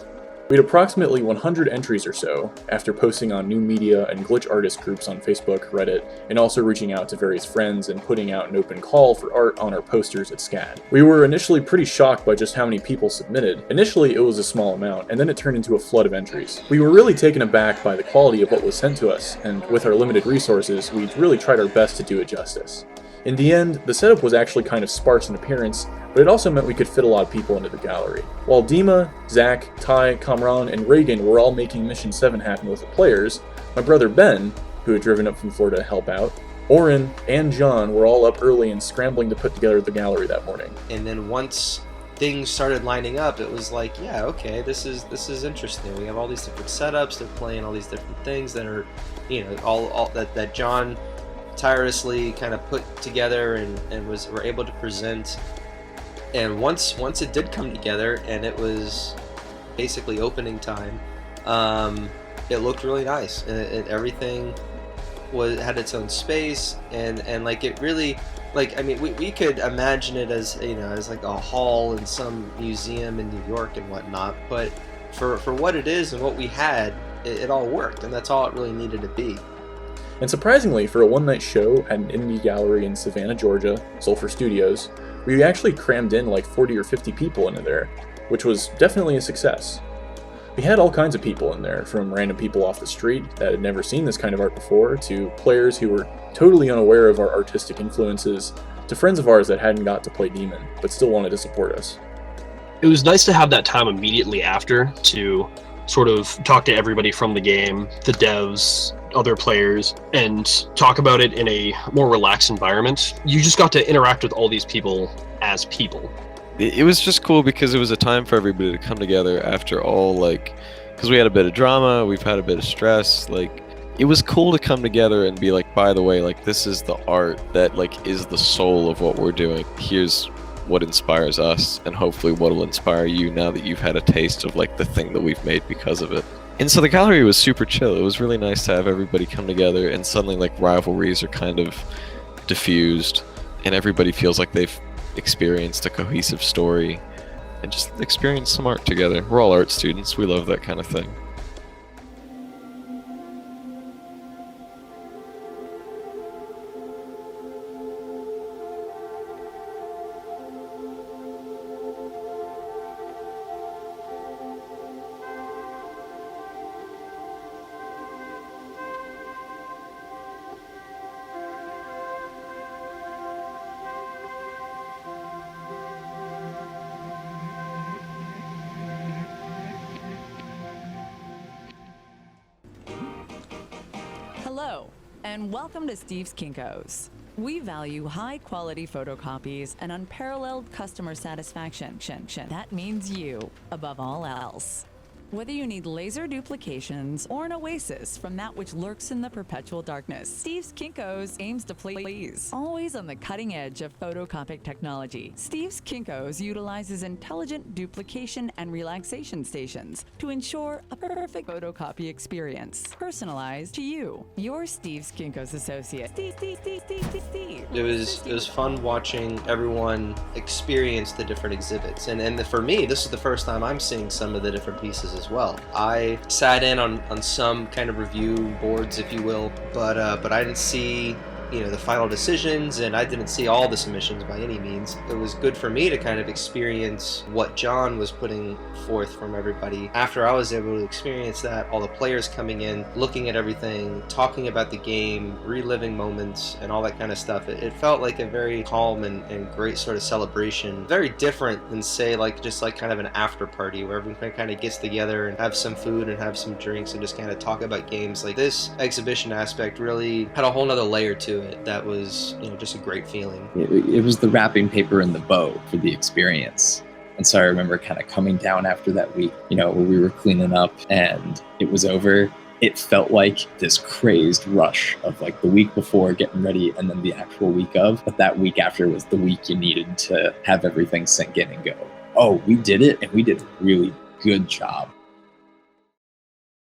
We had approximately 100 entries or so, after posting on new media and glitch artist groups on Facebook, Reddit, and also reaching out to various friends and putting out an open call for art on our posters at SCAD. We were initially pretty shocked by just how many people submitted. Initially, it was a small amount, and then it turned into a flood of entries. We were really taken aback by the quality of what was sent to us, and with our limited resources, we really tried our best to do it justice. In the end, the setup was actually kind of sparse in appearance, but it also meant we could fit a lot of people into the gallery. While Dima, Zach, Ty, Kamran, and Reagan were all making Mission 7 happen with the players, my brother Ben, who had driven up from Florida to help out, Oren, and John were all up early and scrambling to put together the gallery that morning. And then once things started lining up, it was like, yeah, okay, this is interesting. We have all these different setups, they're playing all these different things that are, you know, all that John tirelessly kind of put together and were able to present. And once it did come together and it was basically opening time, it looked really nice, and everything had its own space, and like it really, like, I mean, we could imagine it as, you know, as like a hall in some museum in New York and whatnot, but for what it is and what we had, it all worked, and that's all it really needed to be. And surprisingly, for a one-night show at an indie gallery in Savannah, Georgia, Sulphur Studios, we actually crammed in like 40 or 50 people into there, which was definitely a success. We had all kinds of people in there, from random people off the street that had never seen this kind of art before, to players who were totally unaware of our artistic influences, to friends of ours that hadn't got to play Demon, but still wanted to support us. It was nice to have that time immediately after to sort of talk to everybody from the game, the devs, other players, and talk about it in a more relaxed environment. You just got to interact with all these people as people. It was just cool because it was a time for everybody to come together after all, like, because we had a bit of drama, we've had a bit of stress, like, it was cool to come together and be like, by the way, like, this is the art that, like, is the soul of what we're doing. Here's what inspires us, and hopefully what will inspire you now that you've had a taste of, like, the thing that we've made because of it. And so the gallery was super chill. It was really nice to have everybody come together, and suddenly, like, rivalries are kind of diffused, and everybody feels like they've experienced a cohesive story and just experienced some art together. We're all art students. We love that kind of thing. Hello, and welcome to Steve's Kinko's. We value high-quality photocopies and unparalleled customer satisfaction. That means you, above all else. Whether you need laser duplications or an oasis from that which lurks in the perpetual darkness, Steve's Kinko's aims to please. Always on the cutting edge of photocopic technology, Steve's Kinko's utilizes intelligent duplication and relaxation stations to ensure a perfect photocopy experience, personalized to you. Your Steve's Kinko's associate, Steve. It was fun watching everyone experience the different exhibits, and for me, this is the first time I'm seeing some of the different pieces as well. I sat in on some kind of review boards, if you will, but I didn't see the final decisions, and I didn't see all the submissions by any means. It was good for me to kind of experience what John was putting forth from everybody. After I was able to experience that, all the players coming in, looking at everything, talking about the game, reliving moments, and all that kind of stuff, it felt like a very calm and great sort of celebration. Very different than, say, just kind of an after party where everyone kind of gets together and have some food and have some drinks and just kind of talk about games. Like, this exhibition aspect really had a whole nother layer to it that was just a great feeling. It was the wrapping paper and the bow for the experience. And so I remember kind of coming down after that week, where we were cleaning up and it was over. It felt like this crazed rush of like the week before getting ready and then the actual week of, but that week after was the week you needed to have everything sink in and go, oh, we did it, and we did a really good job.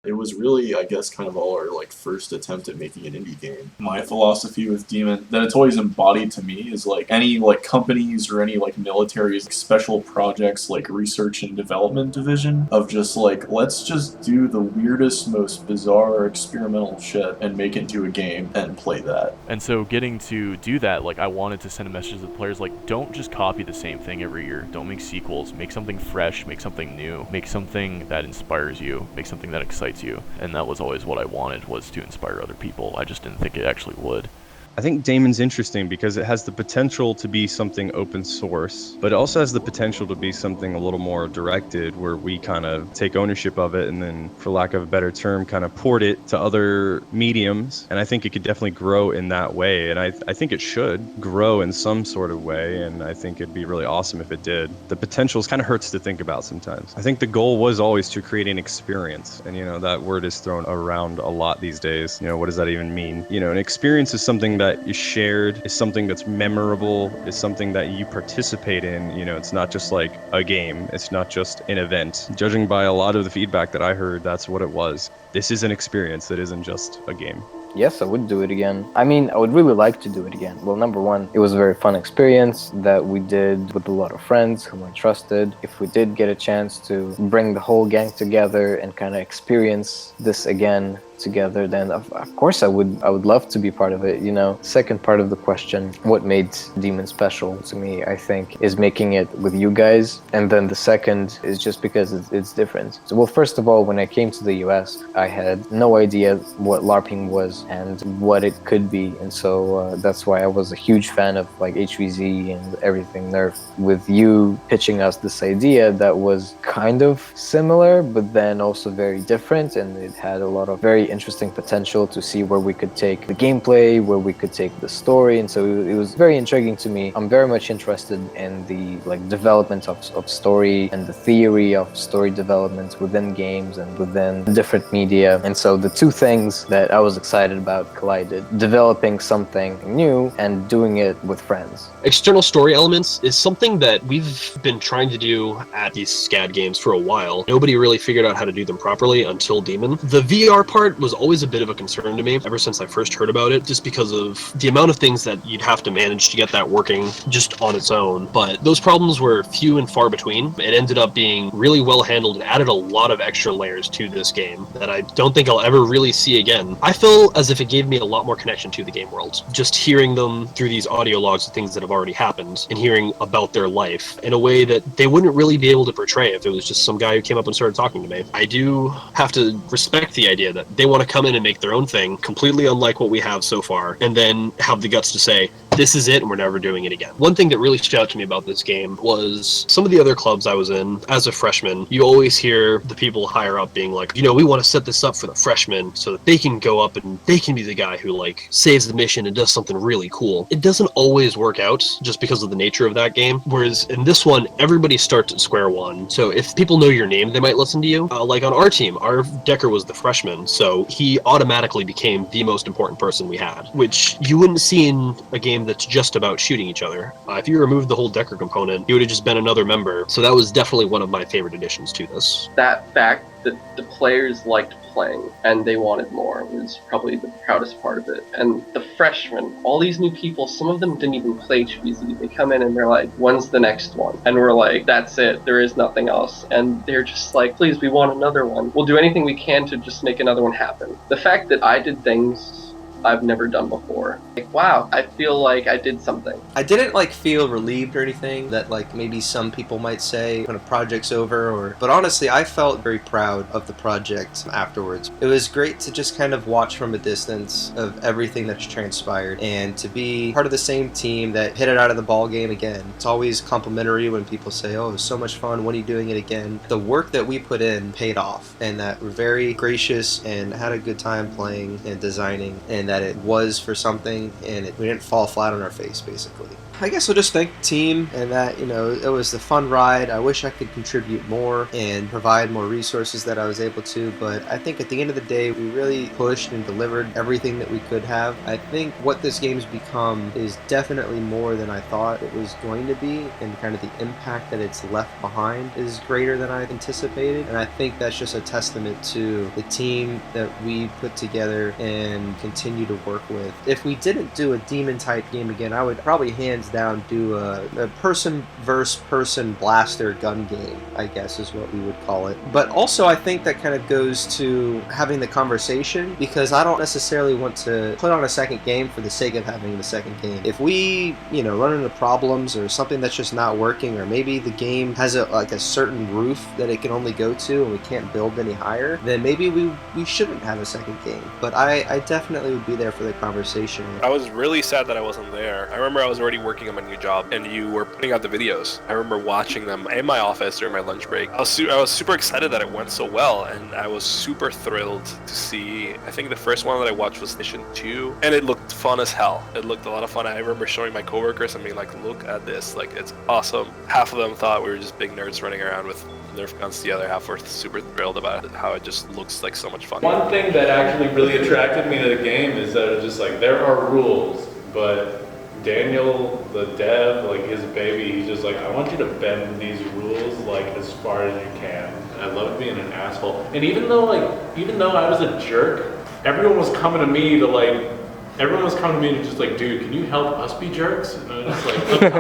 It was really, I guess, kind of all our first attempt at making an indie game. My philosophy with Demon that it's always embodied to me is any companies or any military special projects research and development division of just let's just do the weirdest, most bizarre experimental shit and make it into a game and play that. And so getting to do that, I wanted to send a message to the players don't just copy the same thing every year. Don't make sequels. Make something fresh. Make something new. Make something that inspires you. Make something that excites you. And that was always what I wanted, was to inspire other people. I just didn't think it actually would. I think Daemon's interesting because it has the potential to be something open source, but it also has the potential to be something a little more directed where we kind of take ownership of it and then, for lack of a better term, kind of port it to other mediums. And I think it could definitely grow in that way. And I think it should grow in some sort of way. And I think it'd be really awesome if it did. The potential kind of hurts to think about sometimes. I think the goal was always to create an experience. And, that word is thrown around a lot these days. What does that even mean? An experience is something that is shared, is something that's memorable, is something that you participate in. It's not just like a game, it's not just an event. Judging by a lot of the feedback that I heard, that's what it was. This is an experience that isn't just a game. Yes, I would do it again. I would really like to do it again. Well, number one, it was a very fun experience that we did with a lot of friends whom I trusted. If we did get a chance to bring the whole gang together and kind of experience this again together, then of course I would love to be part of it. Second part of the question, what made Demon special to me, I think, is making it with you guys. And then the second is just because it's different. So, well, first of all, when I came to the US, I had no idea what LARPing was and what it could be. And so that's why I was a huge fan of HVZ and everything Nerf. With you pitching us this idea that was kind of similar, but then also very different, and it had a lot of very interesting potential to see where we could take the gameplay, where we could take the story, and so it was very intriguing to me. I'm very much interested in the development of story and the theory of story development within games and within different media, and so the two things that I was excited about collided: developing something new and doing it with friends. External story elements is something that we've been trying to do at these SCAD games for a while. Nobody really figured out how to do them properly until Demon. The VR part was always a bit of a concern to me ever since I first heard about it, just because of the amount of things that you'd have to manage to get that working just on its own. But those problems were few and far between. It ended up being really well handled and added a lot of extra layers to this game that I don't think I'll ever really see again. I feel as if it gave me a lot more connection to the game world. Just hearing them through these audio logs of things that have already happened and hearing about their life in a way that they wouldn't really be able to portray if it was just some guy who came up and started talking to me. I do have to respect the idea that they want to come in and make their own thing, completely unlike what we have so far, and then have the guts to say, this is it and we're never doing it again. One thing that really stood out to me about this game was some of the other clubs I was in as a freshman. You always hear the people higher up being like, we want to set this up for the freshmen so that they can go up and they can be the guy who saves the mission and does something really cool. It doesn't always work out just because of the nature of that game. Whereas in this one, everybody starts at square one. So if people know your name, they might listen to you. Like on our team, our Decker was the freshman, so he automatically became the most important person we had, which you wouldn't see in a game game that's just about shooting each other. If you removed the whole Decker component, you would have just been another member. So that was definitely one of my favorite additions to this. That fact that the players liked playing and they wanted more was probably the proudest part of it. And the freshmen, all these new people, some of them didn't even play HVZ. They come in and they're like, when's the next one? And we're like, that's it, there is nothing else. And they're just like, please, we want another one. We'll do anything we can to just make another one happen. The fact that I did things I've never done before. Like, wow, I feel like I did something. I didn't feel relieved or anything that maybe some people might say when a project's over, but honestly, I felt very proud of the project afterwards. It was great to just kind of watch from a distance of everything that's transpired and to be part of the same team that hit it out of the ball game again. It's always complimentary when people say, oh, it was so much fun, when are you doing it again? The work that we put in paid off, and that we're very gracious and had a good time playing and designing, and that it was for something, and we didn't fall flat on our face, basically. I guess I'll just thank the team, and that, it was a fun ride. I wish I could contribute more and provide more resources that I was able to, but I think at the end of the day, we really pushed and delivered everything that we could have. I think what this game's become is definitely more than I thought it was going to be, and kind of the impact that it's left behind is greater than I anticipated, and I think that's just a testament to the team that we put together and continue to work with. If we didn't do a demon type game again, I would probably hands down do a person versus person blaster gun game, I guess is what we would call it. But also I think that kind of goes to having the conversation, because I don't necessarily want to put on a second game for the sake of having the second game. If we, run into problems or something that's just not working, or maybe the game has a certain roof that it can only go to and we can't build any higher, then maybe we shouldn't have a second game. But I definitely would be there for the conversation. I was really sad that I wasn't there. I remember I was already working on my new job, and you were putting out the videos. I remember watching them in my office during my lunch break. I was super excited that it went so well, and I was super thrilled to see. I think the first one that I watched was Mission 2, and it looked fun as hell. It looked a lot of fun. I remember showing my coworkers and being like, look at this, it's awesome. Half of them thought we were just big nerds running around with Nerf guns. The other half were super thrilled about it, how it just looks like so much fun. One thing that actually really attracted me to the game is that it's just there are rules, but Daniel, the dev, his baby, he's just I want you to bend these rules as far as you can. I love being an asshole. And even though I was a jerk, everyone was coming to me to just dude, can you help us be jerks? And I was just of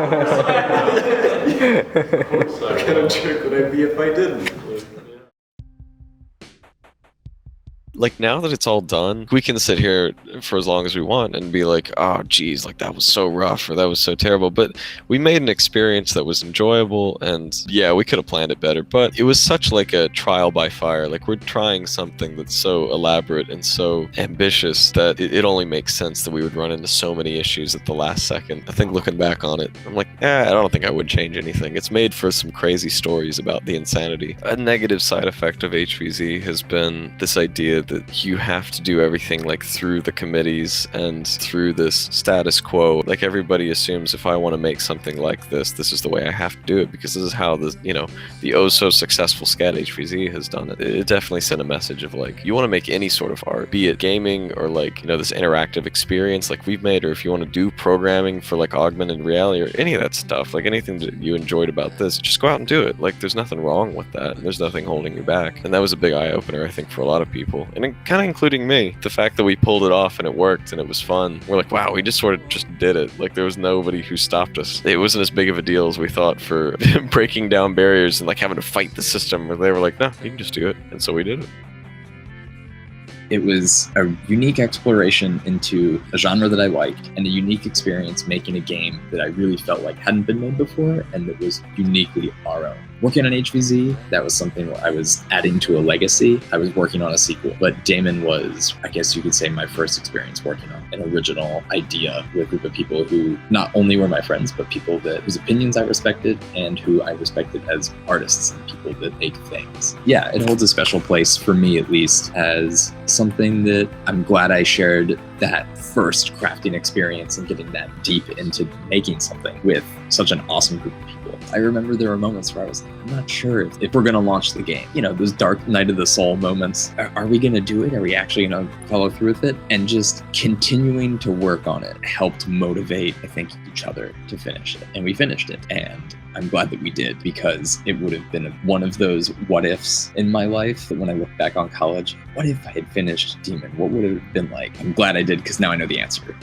course I will. What kind of jerk would I be if I didn't? Now that it's all done, we can sit here for as long as we want and be like, oh geez, that was so rough or that was so terrible, but we made an experience that was enjoyable, and yeah, we could have planned it better, but it was such a trial by fire. We're trying something that's so elaborate and so ambitious that it only makes sense that we would run into so many issues at the last second. I think looking back on it, I'm I don't think I would change anything. It's made for some crazy stories about the insanity. A negative side effect of HVZ has been this idea that you have to do everything through the committees and through this status quo. Everybody assumes if I want to make something like this is the way I have to do it, because this is how the oh so successful SCAD HVZ has done it. It definitely sent a message of you want to make any sort of art, be it gaming or this interactive experience we've made, or if you want to do programming for augmented reality or any of that stuff, anything that you enjoyed about this, just go out and do it. There's nothing wrong with that, and there's nothing holding you back. And that was a big eye-opener, I think, for a lot of people, and kind of including me. The fact that we pulled it off and it worked and it was fun, we're wow, we just sort of just did it. There was nobody who stopped us. It wasn't as big of a deal as we thought for breaking down barriers and having to fight the system, where they were no, you can just do it, and so we did it. It was a unique exploration into a genre that I liked, and a unique experience making a game that I really felt hadn't been made before, and that was uniquely our own. Working on HVZ, that was something where I was adding to a legacy. I was working on a sequel, but Daemon was, I guess you could say, my first experience working on an original idea with a group of people who not only were my friends, but people whose opinions I respected and who I respected as artists and people that make things. Yeah, it holds a special place for me, at least, as something that I'm glad I shared that first crafting experience and getting that deep into making something with such an awesome group of people. I remember there were moments where I was like, I'm not sure if we're going to launch the game. You know, those dark night of the soul moments. Are we going to do it? Are we actually going to follow through with it? And just continuing to work on it helped motivate, I think, each other to finish it. And we finished it. And I'm glad that we did, because it would have been one of those what ifs in my life that when I look back on college, what if I had finished Demon? What would it have been like? I'm glad I did, because now I know the answer.